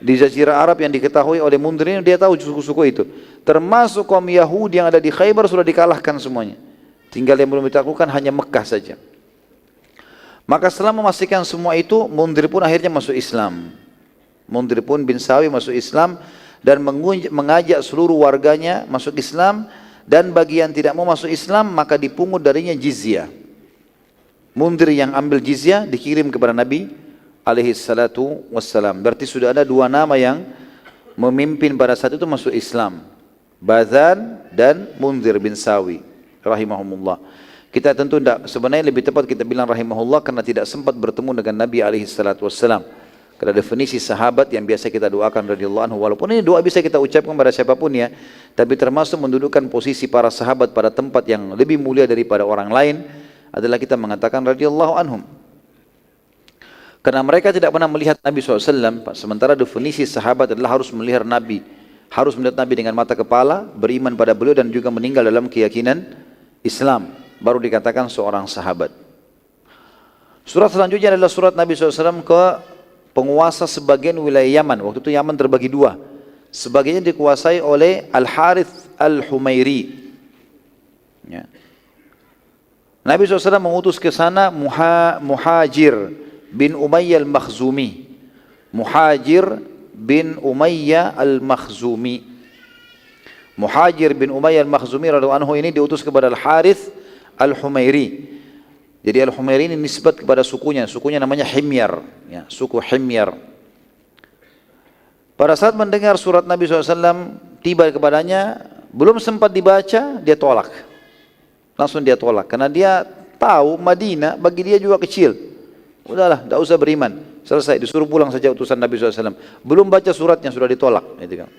Di Jazirah Arab yang diketahui oleh Munzir ini, dia tahu suku-suku itu. Termasuk kaum Yahudi yang ada di Khaybar sudah dikalahkan semuanya. Tinggal yang belum ditaklukkan hanya Mekah saja. Maka setelah memastikan semua itu, Munzir pun akhirnya masuk Islam. Munzir pun bin Sawi masuk Islam dan mengajak seluruh warganya masuk Islam, dan bagi yang tidak mau masuk Islam maka dipungut darinya jizyah. Munzir yang ambil jizyah dikirim kepada Nabi alaihi salatu wassalam. Berarti sudah ada 2 nama yang memimpin pada saat itu masuk Islam, Bazan dan Munzir bin Sawi rahimahumullah. Kita tentu tidak, sebenarnya lebih tepat kita bilang rahimahullah karena tidak sempat bertemu dengan Nabi alaihi salatu wassalam. Karena definisi sahabat yang biasa kita doakan radhiyallahu anhu, walaupun ini doa bisa kita ucapkan pada siapapun ya, tapi termasuk mendudukan posisi para sahabat pada tempat yang lebih mulia daripada orang lain adalah kita mengatakan radhiyallahu anhum. Karena mereka tidak pernah melihat Nabi SAW, sementara definisi sahabat adalah harus melihat Nabi dengan mata kepala, beriman pada beliau dan juga meninggal dalam keyakinan Islam, baru dikatakan seorang sahabat. Surat selanjutnya adalah surat Nabi SAW ke penguasa sebagian wilayah Yaman. Waktu itu Yaman terbagi 2, sebagiannya dikuasai oleh Al-Harith Al-Humairi ya. Nabi SAW mengutus ke sana Muhajir bin Umayyah al-Makhzumi. Muhajir bin Umayyah al-Makhzumi. Muhajir bin Umayyah al-Makhzumi radhiyallahu anhu ini diutus kepada Al-Harith Al-Humairi. Jadi Al-Humairi ini nisbat kepada sukunya namanya Himyar ya, suku Himyar. Pada saat mendengar surat Nabi SAW tiba kepadanya, belum sempat dibaca dia tolak. Langsung dia tolak karena dia tahu Madinah bagi dia juga kecil. Udahlah, tidak usah beriman. selesai, disuruh pulang saja utusan Nabi SAW. Belum baca suratnya sudah ditolak. Gitu kan.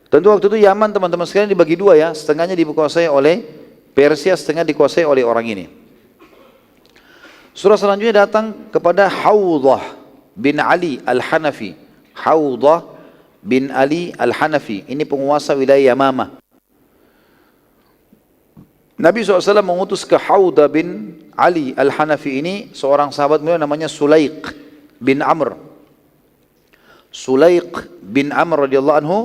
Tentu waktu itu Yaman teman-teman sekalian dibagi dua ya, setengahnya dikuasai oleh Persia, setengah dikuasai oleh orang ini. Surah selanjutnya datang kepada Hawdah bin Ali Al-Hanafi. Hawdah bin Ali Al-Hanafi, ini penguasa wilayah Yamamah. Nabi SAW mengutus ke Hawdah bin Ali Al-Hanafi ini seorang sahabat mulia namanya Sulaiq bin Amr. Sulaiq bin Amr radhiyallahu anhu.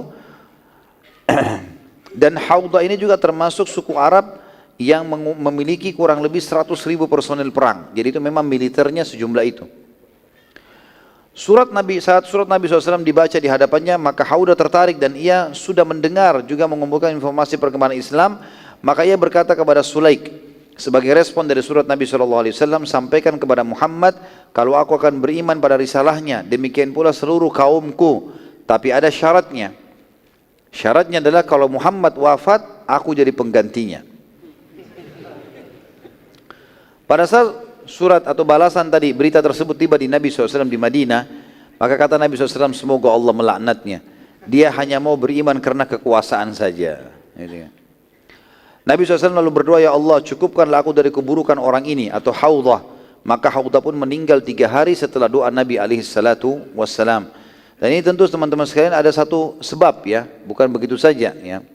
Dan Hawdah ini juga termasuk suku Arab yang memiliki kurang lebih 100.000 personil perang. Jadi itu memang militernya sejumlah itu. Saat surat Nabi SAW dibaca di hadapannya, maka Hawdah tertarik dan ia sudah mendengar juga mengumpulkan informasi perkembangan Islam. Maka ia berkata kepada Sulaiq, sebagai respon dari surat Nabi SAW, sampaikan kepada Muhammad, kalau aku akan beriman pada risalahnya, demikian pula seluruh kaumku. Tapi ada syaratnya. Syaratnya adalah kalau Muhammad wafat, aku jadi penggantinya. Pada saat surat atau balasan tadi, berita tersebut tiba di Nabi SAW di Madinah, maka kata Nabi SAW, semoga Allah melaknatnya. Dia hanya mau beriman karena kekuasaan saja. Nabi SAW lalu berdoa, ya Allah cukupkanlah aku dari keburukan orang ini atau Hawdah. Maka Hawdah pun meninggal 3 hari setelah doa Nabi SAW. Dan ini tentu teman-teman sekalian ada satu sebab ya, bukan begitu saja ya.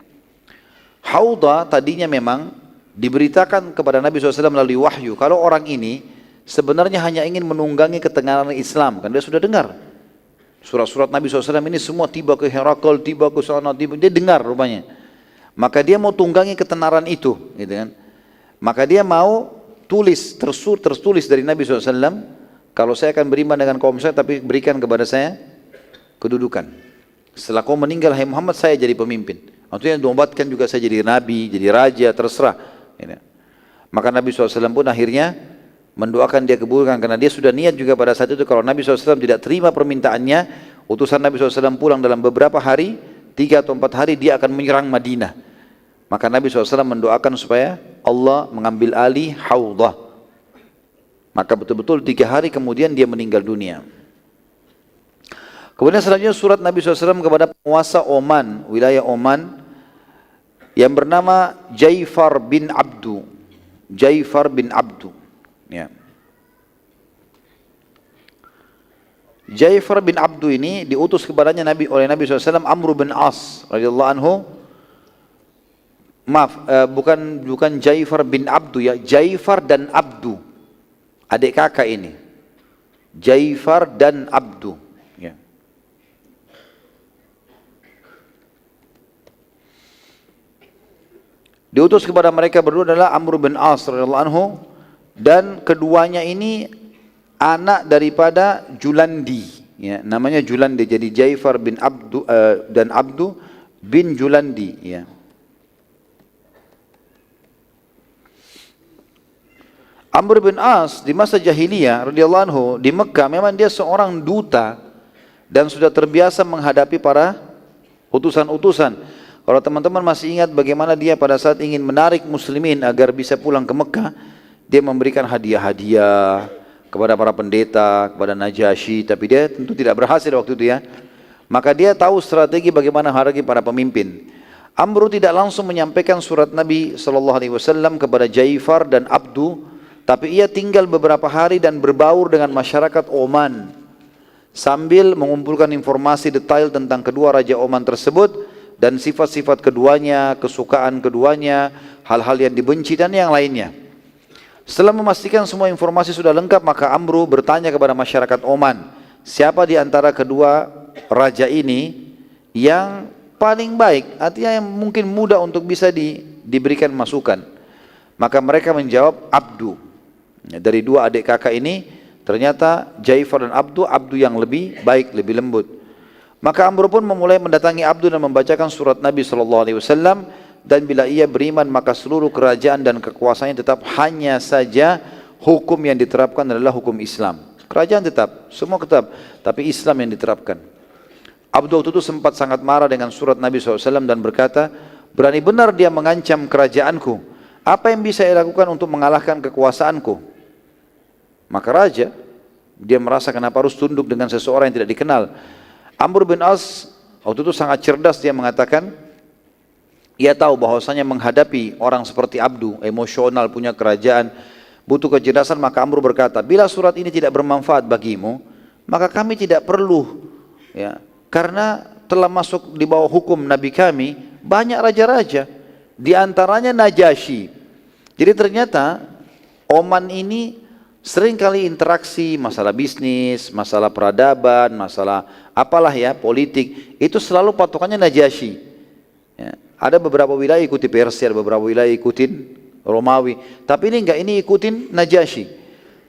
Hawdah tadinya memang diberitakan kepada Nabi SAW melalui wahyu, kalau orang ini sebenarnya hanya ingin menunggangi ketenaran Islam, kan dia sudah dengar. Surat-surat Nabi SAW ini semua tiba ke Herakl, tiba ke sana, dia dengar rupanya. Maka dia mau tunggangi ketenaran itu, gitu kan. Maka dia mau tertulis dari Nabi SAW, kalau saya akan beriman dengan kaum saya, tapi berikan kepada saya kedudukan. Setelah kau meninggal, hai Muhammad, saya jadi pemimpin. Maksudnya dobatkan juga saya jadi nabi, jadi raja, terserah. Gitu. Maka Nabi SAW pun akhirnya mendoakan dia keburukan, karena dia sudah niat juga pada saat itu, kalau Nabi SAW tidak terima permintaannya, utusan Nabi SAW pulang dalam beberapa hari, 3 atau 4 hari dia akan menyerang Madinah. Maka Nabi SAW mendoakan supaya Allah mengambil alih Hawdah. Maka betul-betul 3 hari kemudian dia meninggal dunia. Kemudian selanjutnya surat Nabi SAW kepada penguasa Oman, wilayah Oman, yang bernama Jaifar bin Abdu. Jaifar bin Abdu. Ya. Jaifar bin Abdu ini diutus kepadanya oleh Nabi SAW Amr bin As radhiyallahu anhu. Maaf, bukan Jaifar bin Abdu ya, Jaifar dan Abdu, adik kakak ini. Jaifar dan Abdu. Ya. Diutus kepada mereka berdua adalah Amr bin As radhiyallahu anhu, dan keduanya ini anak daripada Julandi. Ya, namanya Julandi. Jadi Jaifar bin Abdu dan Abdu bin Julandi. Ya. Amr bin As di masa jahiliyah radhiyallahu anhu di Mekah memang dia seorang duta dan sudah terbiasa menghadapi para utusan-utusan. Kalau teman-teman masih ingat bagaimana dia pada saat ingin menarik muslimin agar bisa pulang ke Mekah, dia memberikan hadiah-hadiah kepada para pendeta, kepada Najasyi, tapi dia tentu tidak berhasil waktu itu ya. Maka dia tahu strategi bagaimana menghadapi para pemimpin. Amr tidak langsung menyampaikan surat Nabi SAW kepada Jaifar dan Abdu, tapi ia tinggal beberapa hari dan berbaur dengan masyarakat Oman sambil mengumpulkan informasi detail tentang kedua raja Oman tersebut dan sifat-sifat keduanya, kesukaan keduanya, hal-hal yang dibenci dan yang lainnya. Setelah memastikan semua informasi sudah lengkap, maka Amr bertanya kepada masyarakat Oman, siapa di antara kedua raja ini yang paling baik, artinya yang mungkin mudah untuk bisa diberikan masukan. Maka mereka menjawab Abdu. Dari 2 adik kakak ini, ternyata Jaifar dan Abdu yang lebih baik, lebih lembut. Maka Amr pun memulai mendatangi Abdu dan membacakan surat Nabi SAW, dan bila ia beriman maka seluruh kerajaan dan kekuasaannya tetap, hanya saja hukum yang diterapkan adalah hukum Islam. Kerajaan tetap, semua tetap, tapi Islam yang diterapkan. Abdu waktu itu sempat sangat marah dengan surat Nabi SAW dan berkata, berani benar dia mengancam kerajaanku. Apa yang bisa ia lakukan untuk mengalahkan kekuasaanku? Maka raja Dia merasa kenapa harus tunduk dengan seseorang yang tidak dikenal. Amr bin As waktu itu sangat cerdas, dia mengatakan, ia tahu bahwasanya menghadapi orang seperti Abdu, emosional, punya kerajaan, butuh kecerdasan, maka Amr berkata, bila surat ini tidak bermanfaat bagimu, maka kami tidak perlu, ya, karena telah masuk di bawah hukum Nabi kami banyak raja-raja, di antaranya Najasyi. Jadi ternyata Oman ini sering kali interaksi masalah bisnis, masalah peradaban, masalah apalah ya, politik, itu selalu patokannya Najasyi. Ya, ada beberapa wilayah ikuti Persia, beberapa wilayah ikutin Romawi, tapi ini enggak, ini ikutin Najasyi.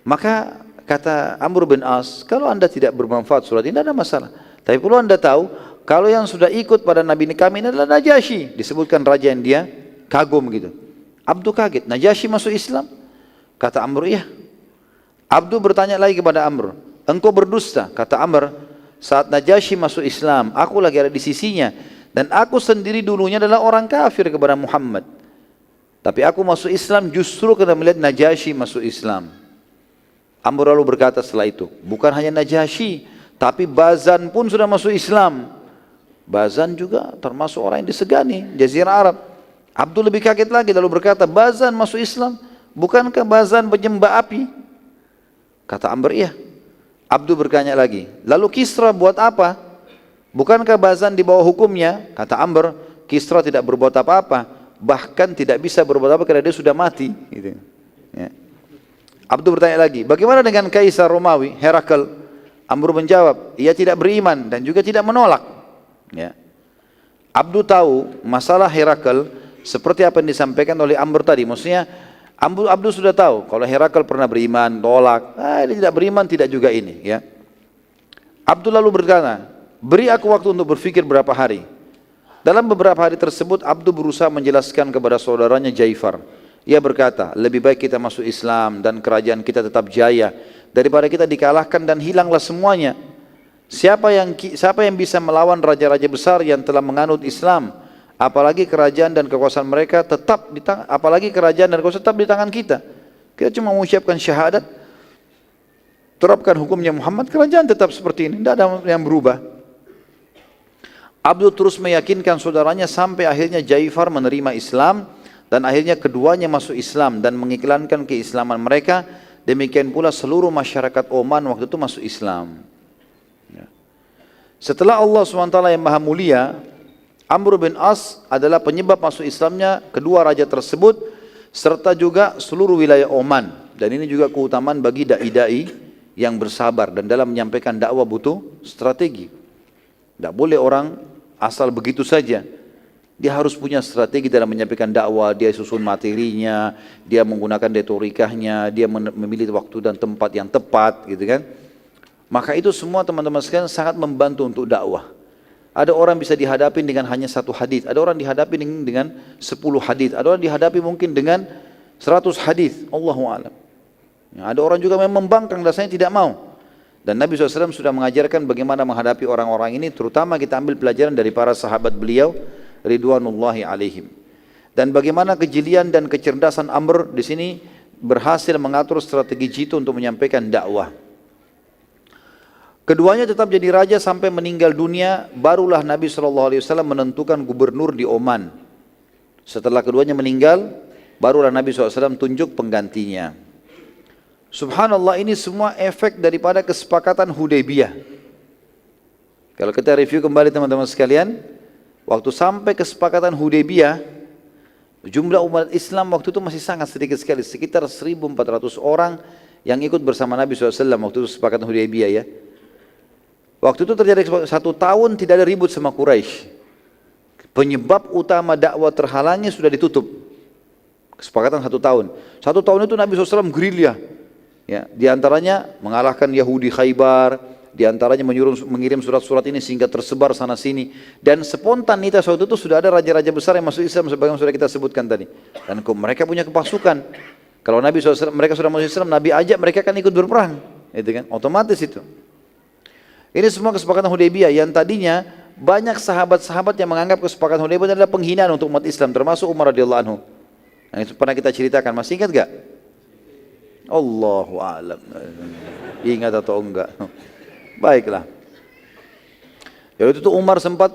Maka kata Amr bin As, kalau anda tidak bermanfaat surat ini, tidak ada masalah. Tapi perlu anda tahu, kalau yang sudah ikut pada Nabi kami ini adalah Najasyi. Disebutkan raja yang dia kagum gitu. Abdu kaget, Najasyi masuk Islam? Kata Amr, iya. Abdu bertanya lagi kepada Amr, engkau berdusta? Kata Amr, saat Najasyi masuk Islam, aku lagi ada di sisinya, dan aku sendiri dulunya adalah orang kafir kepada Muhammad. Tapi aku masuk Islam justru karena melihat Najasyi masuk Islam. Amr lalu berkata setelah itu, bukan hanya Najasyi, tapi Bazan pun sudah masuk Islam. Bazan juga termasuk orang yang disegani, Jazirah Arab. Abdul lebih kaget lagi lalu berkata, Bazan masuk Islam? Bukankah Bazan penyembah api? Kata Amr, iya. Abdul bertanya lagi, lalu Kisra buat apa? Bukankah Bazan di bawah hukumnya? Kata Amr, Kisra tidak berbuat apa-apa, bahkan tidak bisa berbuat apa karena dia sudah mati. Gitu. Ya. Abdul bertanya lagi, bagaimana dengan Kaisar Romawi, Herakl? Amr menjawab, ia tidak beriman dan juga tidak menolak. Ya. Abdul tahu masalah Herakl seperti apa yang disampaikan oleh Amr tadi. Maksudnya Abdul sudah tahu kalau Herakl pernah beriman, tolak. Dia tidak beriman, tidak juga ini. Ya. Abdul lalu berkata, beri aku waktu untuk berpikir berapa hari. Dalam beberapa hari tersebut Abdul berusaha menjelaskan kepada saudaranya Jaifar. Ia berkata, lebih baik kita masuk Islam dan kerajaan kita tetap jaya daripada kita dikalahkan dan hilanglah semuanya. Siapa yang bisa melawan raja-raja besar yang telah menganut Islam? Apalagi kerajaan dan kekuasaan mereka tetap di tangan, apalagi kerajaan dan kekuasaan tetap di tangan kita. Kita cuma mengucapkan syahadat, terapkan hukumnya Muhammad, kerajaan tetap seperti ini, tidak ada yang berubah. Abdul terus meyakinkan saudaranya sampai akhirnya Jaifar menerima Islam dan akhirnya keduanya masuk Islam dan mengiklankan keislaman mereka. Demikian pula seluruh masyarakat Oman waktu itu masuk Islam. Setelah Allah SWT yang maha mulia, Amr bin As adalah penyebab masuk Islamnya kedua raja tersebut serta juga seluruh wilayah Oman. Dan ini juga keutamaan bagi dai-dai yang bersabar dan dalam menyampaikan dakwah butuh strategi. Tidak boleh orang asal begitu saja. Dia harus punya strategi dalam menyampaikan dakwah, dia susun materinya, dia menggunakan retorikanya, dia memilih waktu dan tempat yang tepat, gitu kan. Maka itu semua teman-teman sekalian sangat membantu untuk dakwah. Ada orang bisa dihadapi dengan hanya satu hadis, ada orang dihadapi dengan 10 hadis, ada orang dihadapi mungkin dengan 100 hadis. Allahu a'lam. Ya, ada orang juga memang membangkang dasarnya tidak mau. Dan Nabi SAW sudah mengajarkan bagaimana menghadapi orang-orang ini, terutama kita ambil pelajaran dari para sahabat beliau ridwanullahi alaihim. Dan bagaimana kejelian dan kecerdasan Amr di sini berhasil mengatur strategi jitu untuk menyampaikan dakwah. Keduanya tetap jadi raja sampai meninggal dunia, barulah Nabi SAW menentukan gubernur di Oman. Setelah keduanya meninggal, barulah Nabi SAW tunjuk penggantinya. Subhanallah, ini semua efek daripada kesepakatan Hudaybiyah. Kalau kita review kembali teman-teman sekalian, waktu sampai kesepakatan Hudaybiyah, jumlah umat Islam waktu itu masih sangat sedikit sekali, sekitar 1.400 orang yang ikut bersama Nabi SAW waktu itu kesepakatan Hudaybiyah ya. Waktu itu terjadi 1 tahun tidak ada ribut sama Quraisy. Penyebab utama dakwah terhalangnya sudah ditutup. Kesepakatan 1 tahun. 1 tahun itu Nabi SAW gerilya. Ya, di antaranya mengalahkan Yahudi Khaybar, di antaranya mengirim surat-surat ini sehingga tersebar sana sini. Dan spontanitas waktu itu sudah ada raja-raja besar yang masuk Islam sebagaimana sudah kita sebutkan tadi. Dan mereka punya kepasukan. Kalau Nabi SAW, mereka sudah masuk Islam, Nabi ajak mereka kan ikut berperang. Itu kan, otomatis itu. Ini semua kesepakatan Hudaybiyah yang tadinya banyak sahabat-sahabat yang menganggap kesepakatan Hudaybiyah adalah penghinaan untuk umat Islam, termasuk Umar radhiyallahu anhu. Yang itu pernah kita ceritakan, masih ingat gak? Allahu a'lam. ingat atau enggak. Baiklah. Ya waktu itu Umar sempat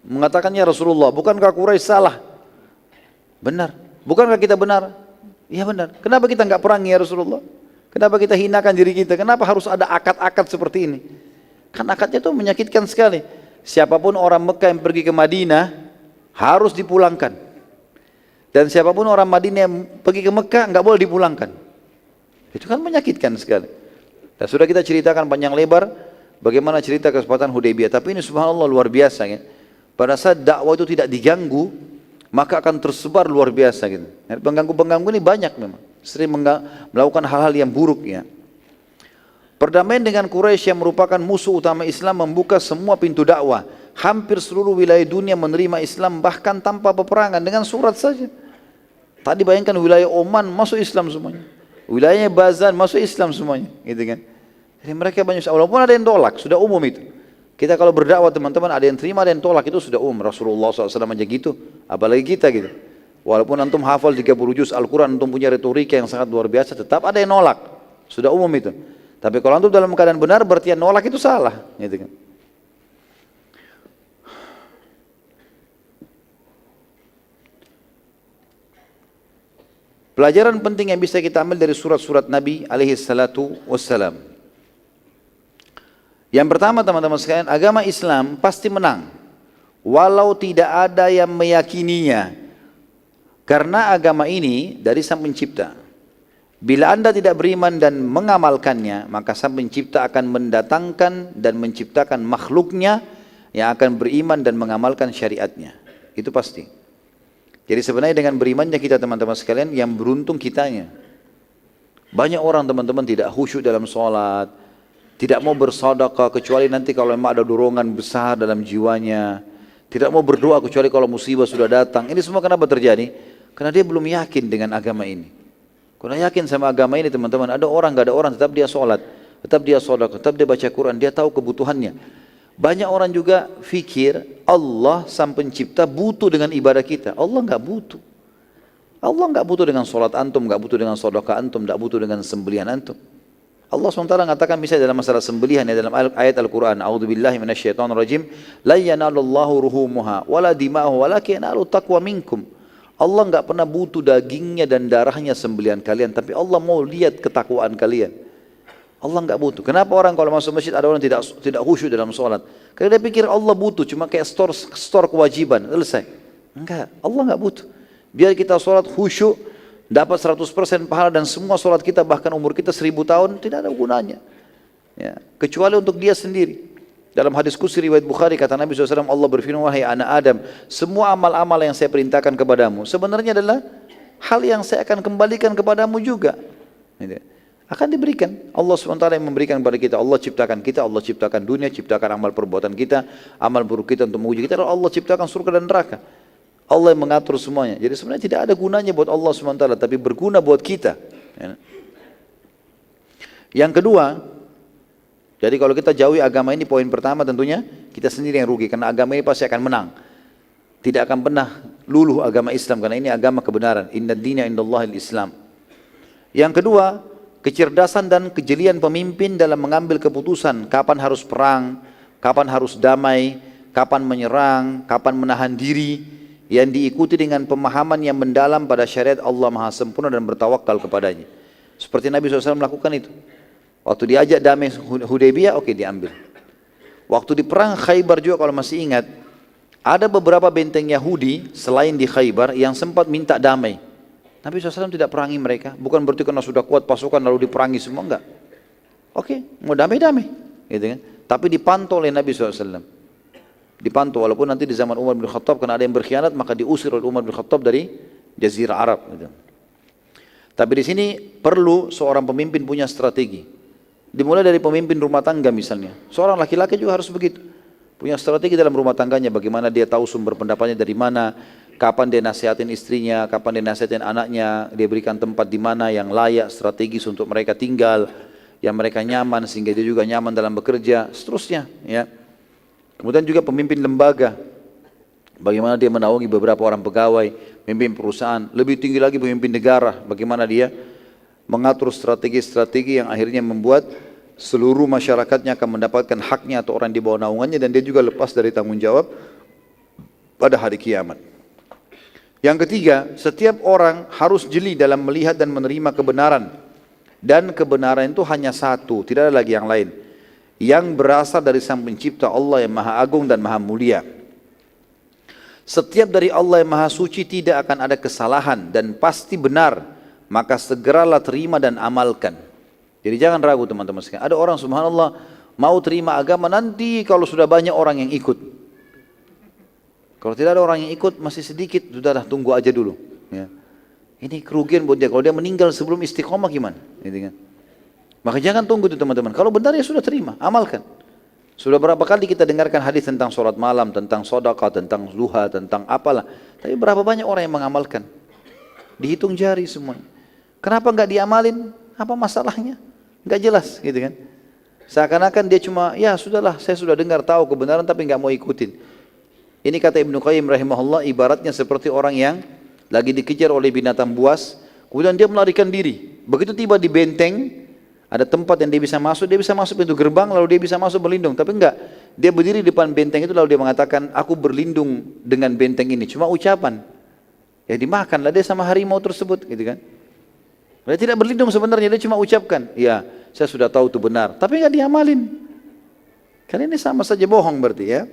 mengatakannya Rasulullah, bukankah Quraisy salah? Benar. Bukankah kita benar? Iya benar. Kenapa kita enggak perangi ya Rasulullah? Kenapa kita hinakan diri kita? Kenapa harus ada akad-akad seperti ini? Kan akadnya itu menyakitkan sekali. Siapapun orang Mekah yang pergi ke Madinah harus dipulangkan. Dan siapapun orang Madinah yang pergi ke Mekah enggak boleh dipulangkan. Itu kan menyakitkan sekali. Dan sudah kita ceritakan panjang lebar bagaimana cerita kesempatan Hudaybiyah. Tapi ini subhanallah luar biasa ya. Pada saat dakwah itu tidak diganggu, maka akan tersebar luar biasa gitu. Pengganggu-pengganggu ini banyak memang. Sering melakukan hal-hal yang buruk ya. Perdamaian dengan Quraisy yang merupakan musuh utama Islam membuka semua pintu dakwah. Hampir seluruh wilayah dunia menerima Islam bahkan tanpa peperangan dengan surat saja. Tadi bayangkan wilayah Oman masuk Islam semuanya. Wilayahnya Bazan masuk Islam semuanya, gitu kan. Jadi mereka banyak, walaupun ada yang tolak, sudah umum itu. Kita kalau berdakwah teman-teman ada yang terima, ada yang tolak, itu sudah umum. Rasulullah SAW aja gitu, apalagi kita gitu. Walaupun antum hafal 30 juz Al-Quran, antum punya retorika yang sangat luar biasa, tetap ada yang nolak, sudah umum itu. Tapi kalau antum dalam keadaan benar, berarti yang nolak itu salah, gitu kan. Pelajaran penting yang bisa kita ambil dari surat-surat Nabi alaihi salatu wassalam. Yang pertama teman-teman sekalian, agama Islam pasti menang. Walau tidak ada yang meyakininya. Karena agama ini dari Sang Pencipta. Bila Anda tidak beriman dan mengamalkannya, maka Sang Pencipta akan mendatangkan dan menciptakan makhluknya yang akan beriman dan mengamalkan syariatnya. Itu pasti. Jadi sebenarnya dengan berimannya kita teman-teman sekalian, yang beruntung kitanya. Banyak orang teman-teman tidak khusyuk dalam sholat, tidak mau bersedekah kecuali nanti kalau memang ada dorongan besar dalam jiwanya, tidak mau berdoa kecuali kalau musibah sudah datang. Ini semua kenapa terjadi? Karena dia belum yakin dengan agama ini. Karena yakin sama agama ini teman-teman, ada orang gak ada orang tetap dia sholat, tetap dia sedekah, tetap dia baca Quran, dia tahu kebutuhannya. Banyak orang juga fikir Allah Sang Pencipta butuh dengan ibadah kita. Allah enggak butuh. Allah enggak butuh dengan sholat antum, enggak butuh dengan sedekah antum, enggak butuh dengan sembelihan antum. Allah SWT mengatakan misalnya dalam masalah sembelihan ya, dalam ayat Al-Quran, A'udzubillahi minasyaitonirrajim, la yanalullahu ruhumuha wala dima'uhu walakin yanalu taqwa minkum. Allah enggak pernah butuh dagingnya dan darahnya sembelihan kalian, tapi Allah mau lihat ketakwaan kalian. Allah enggak butuh. Kenapa orang kalau masuk masjid ada orang tidak khusyuk dalam sholat? Karena dia pikir Allah butuh, cuma kayak store kewajiban, selesai. Enggak, Allah enggak butuh. Biar kita sholat khusyuk, dapat 100% pahala dan semua sholat kita bahkan umur kita 1000 tahun tidak ada gunanya. Ya, kecuali untuk dia sendiri. Dalam hadis qudsi riwayat Bukhari kata Nabi SAW, Allah berfirman, wahai anak Adam, semua amal-amal yang saya perintahkan kepadamu sebenarnya adalah hal yang saya akan kembalikan kepadamu juga. Akan diberikan. Allah SWT yang memberikan kepada kita. Allah ciptakan kita, Allah ciptakan dunia, ciptakan amal perbuatan kita, amal buruk kita untuk menguji kita. Allah ciptakan surga dan neraka. Allah yang mengatur semuanya. Jadi sebenarnya tidak ada gunanya buat Allah SWT, tapi berguna buat kita. Yang kedua, jadi kalau kita jauhi agama ini, poin pertama tentunya kita sendiri yang rugi, karena agama ini pasti akan menang. Tidak akan pernah luluh agama Islam, karena ini agama kebenaran. Inna dina indallahil Islam. Yang kedua, kecerdasan dan kejelian pemimpin dalam mengambil keputusan kapan harus perang, kapan harus damai, kapan menyerang, kapan menahan diri, yang diikuti dengan pemahaman yang mendalam pada syariat Allah Maha Sempurna dan bertawakal kepadanya. Seperti Nabi SAW melakukan itu. Waktu diajak damai Hudaybiyah, oke diambil. Waktu di perang Khaybar juga kalau masih ingat, ada beberapa benteng Yahudi selain di Khaybar yang sempat minta damai. Nabi SAW tidak perangi mereka, bukan berarti karena sudah kuat pasukan lalu diperangi semua, enggak. Oke, mau damai-damai, gitu kan. Tapi dipantau oleh Nabi SAW. Dipantau, walaupun nanti di zaman Umar bin Khattab, karena ada yang berkhianat, maka diusir oleh Umar bin Khattab dari Jazirah Arab. Gitu. Tapi di sini perlu seorang pemimpin punya strategi. Dimulai dari pemimpin rumah tangga misalnya. Seorang laki-laki juga harus begitu. Punya strategi dalam rumah tangganya, bagaimana dia tahu sumber pendapatnya dari mana, kapan dia nasihatin istrinya, kapan dia nasihatin anaknya, dia berikan tempat di mana yang layak, strategis untuk mereka tinggal, yang mereka nyaman sehingga dia juga nyaman dalam bekerja, seterusnya. Ya. Kemudian juga pemimpin lembaga, bagaimana dia menaungi beberapa orang pegawai, pemimpin perusahaan, lebih tinggi lagi pemimpin negara, bagaimana dia mengatur strategi-strategi yang akhirnya membuat seluruh masyarakatnya akan mendapatkan haknya atau orang di bawah naungannya, dan dia juga lepas dari tanggung jawab pada hari kiamat. Yang ketiga, setiap orang harus jeli dalam melihat dan menerima kebenaran, dan kebenaran itu hanya satu, tidak ada lagi yang lain, yang berasal dari Sang Pencipta Allah yang Maha Agung dan Maha Mulia. Setiap dari Allah yang Maha Suci tidak akan ada kesalahan dan pasti benar, maka segeralah terima dan amalkan. Jadi jangan ragu teman-teman sekalian. Ada orang subhanallah mau terima agama nanti kalau sudah banyak orang yang ikut. Kalau tidak ada orang yang ikut masih sedikit, sudahlah tunggu aja dulu. Ya. Ini kerugian buat dia. Kalau dia meninggal sebelum istiqomah gimana? Gitu kan? Maka jangan tunggu itu teman-teman. Kalau benar ya sudah terima, amalkan. Sudah berapa kali kita dengarkan hadis tentang sholat malam, tentang sedekah, tentang duha, tentang apalah. Tapi berapa banyak orang yang mengamalkan? Dihitung jari semuanya. Kenapa enggak diamalin? Apa masalahnya? Enggak jelas gitu kan. Seakan-akan dia cuma, ya sudahlah saya sudah dengar tahu kebenaran tapi enggak mau ikutin. Ini kata Ibnu Qayyim rahimahullah, ibaratnya seperti orang yang lagi dikejar oleh binatang buas, kemudian dia melarikan diri. Begitu tiba di benteng, ada tempat yang dia bisa masuk pintu gerbang, lalu dia bisa masuk berlindung. Tapi enggak, dia berdiri di depan benteng itu lalu dia mengatakan, aku berlindung dengan benteng ini. Cuma ucapan. Ya dimakanlah dia sama harimau tersebut gitu kan. Dia tidak berlindung sebenarnya, dia cuma ucapkan, ya saya sudah tahu itu benar, tapi nggak diamalin. Kan ini sama saja bohong berarti ya.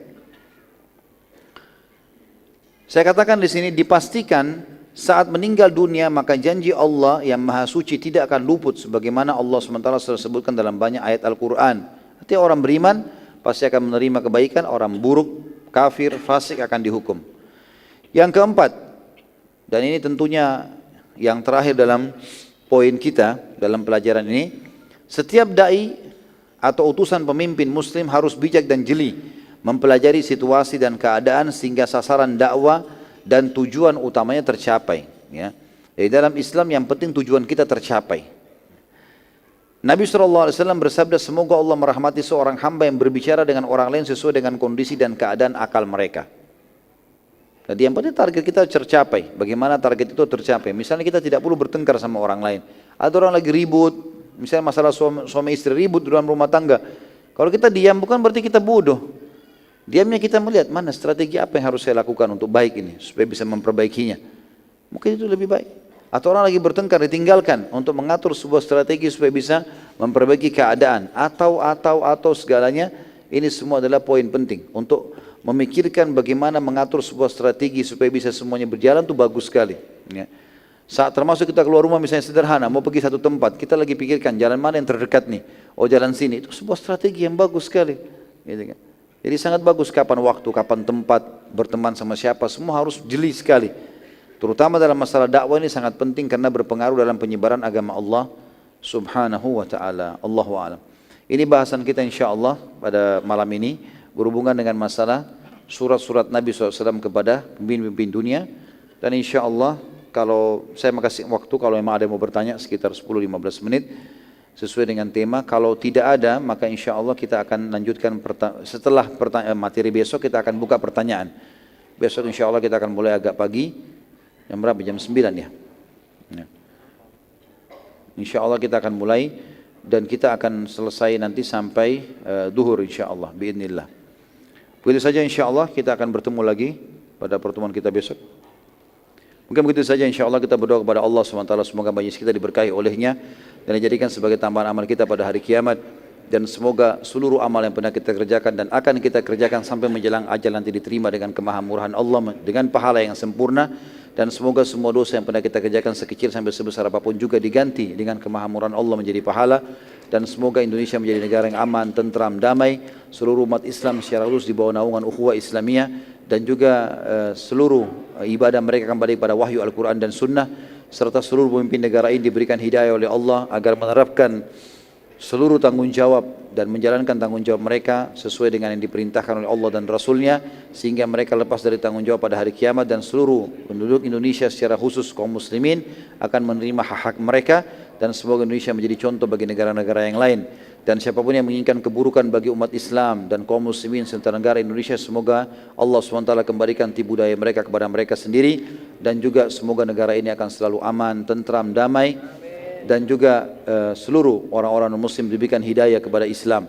Saya katakan di sini dipastikan saat meninggal dunia maka janji Allah yang Maha Suci tidak akan luput, sebagaimana Allah SWT sudah sebutkan dalam banyak ayat Al-Quran. Artinya orang beriman pasti akan menerima kebaikan, orang buruk, kafir, fasik akan dihukum. Yang keempat, dan ini tentunya yang terakhir dalam poin kita dalam pelajaran ini, setiap dai atau utusan pemimpin muslim harus bijak dan jeli mempelajari situasi dan keadaan sehingga sasaran dakwah dan tujuan utamanya tercapai ya. Jadi dalam Islam yang penting tujuan kita tercapai. Nabi SAW bersabda, semoga Allah merahmati seorang hamba yang berbicara dengan orang lain sesuai dengan kondisi dan keadaan akal mereka. Jadi yang penting target kita tercapai. Bagaimana target itu tercapai? Misalnya kita tidak perlu bertengkar sama orang lain. Ada orang lagi ribut, misalnya masalah suami istri ribut dalam rumah tangga. Kalau kita diam bukan berarti kita bodoh. Diamnya kita melihat mana strategi apa yang harus saya lakukan untuk baik ini supaya bisa memperbaikinya. Mungkin itu lebih baik. Atau orang lagi bertengkar ditinggalkan untuk mengatur sebuah strategi supaya bisa memperbaiki keadaan. Atau segalanya, ini semua adalah poin penting untuk memikirkan bagaimana mengatur sebuah strategi supaya bisa semuanya berjalan itu bagus sekali ya. Saat termasuk kita keluar rumah misalnya sederhana, mau pergi satu tempat, kita lagi pikirkan jalan mana yang terdekat nih, oh jalan sini, itu sebuah strategi yang bagus sekali gitu kan. Jadi sangat bagus kapan waktu, kapan tempat, berteman sama siapa, semua harus jeli sekali. Terutama dalam masalah dakwah ini sangat penting karena berpengaruh dalam penyebaran agama Allah subhanahu wa ta'ala. Allahu a'lam. Ini bahasan kita insyaAllah pada malam ini berhubungan dengan masalah surat-surat Nabi SAW kepada pemimpin dunia. Dan insya Allah kalau saya kasih waktu, kalau memang ada yang mau bertanya sekitar 10-15 menit sesuai dengan tema. Kalau tidak ada maka insya Allah kita akan lanjutkan setelah materi besok, kita akan buka pertanyaan. Besok insya Allah kita akan mulai agak pagi, jam berapa? Jam 9 ya. Insya Allah kita akan mulai dan kita akan selesai nanti sampai duhur insya Allah biidznillah. Begitu saja insya Allah, kita akan bertemu lagi pada pertemuan kita besok. Mungkin begitu saja insya Allah, kita berdoa kepada Allah SWT semoga majlis kita diberkahi olehnya dan dijadikan sebagai tambahan amal kita pada hari kiamat. Dan semoga seluruh amal yang pernah kita kerjakan dan akan kita kerjakan sampai menjelang ajal nanti diterima dengan kemahamurahan Allah, dengan pahala yang sempurna. Dan semoga semua dosa yang pernah kita kerjakan sekecil sampai sebesar apapun juga diganti dengan kemahamurahan Allah menjadi pahala. Dan semoga Indonesia menjadi negara yang aman, tentram, damai. Seluruh umat Islam secara lurus di bawah naungan ukhuwah Islamiyah. Dan juga seluruh ibadah mereka kembali pada wahyu Al-Quran dan Sunnah. Serta seluruh pemimpin negara ini diberikan hidayah oleh Allah agar menerapkan seluruh tanggung jawab dan menjalankan tanggung jawab mereka sesuai dengan yang diperintahkan oleh Allah dan Rasulnya, sehingga mereka lepas dari tanggung jawab pada hari kiamat. Dan seluruh penduduk Indonesia secara khusus kaum muslimin akan menerima hak-hak mereka, dan semoga Indonesia menjadi contoh bagi negara-negara yang lain. Dan siapapun yang menginginkan keburukan bagi umat Islam dan kaum muslimin serta negara Indonesia, semoga Allah SWT kembalikan tipu daya mereka kepada mereka sendiri, dan juga semoga negara ini akan selalu aman, tentram, damai. dan juga seluruh orang-orang muslim diberikan hidayah kepada Islam.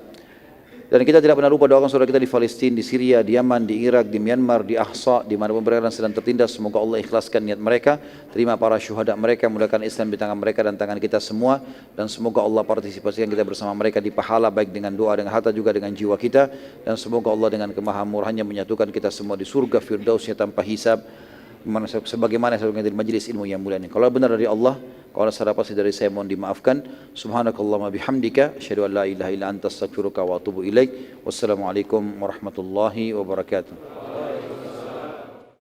Dan kita tidak pernah lupa doakan saudara kita di Palestina, di Syria, di Yaman, di Irak, di Myanmar, di Ahsa, di mana mereka sedang tertindas. Semoga Allah ikhlaskan niat mereka, terima para syuhada mereka, mudahkan Islam di tangan mereka dan tangan kita semua. Dan semoga Allah partisipasikan kita bersama mereka di pahala, baik dengan doa, dengan harta, juga dengan jiwa kita. Dan semoga Allah dengan kemahamurahannya menyatukan kita semua di surga firdausnya tanpa hisab, sebagaimana sebagaimana di majlis ilmu yang mulia ini. Kalau benar dari Allah, kalau salah pasti dari saya, mohon dimaafkan. Subhanakallahumma bihamdika asyhadu an la ilaha illa anta astaghfiruka wa atubu ilaik. Wassalamualaikum warahmatullahi wabarakatuh.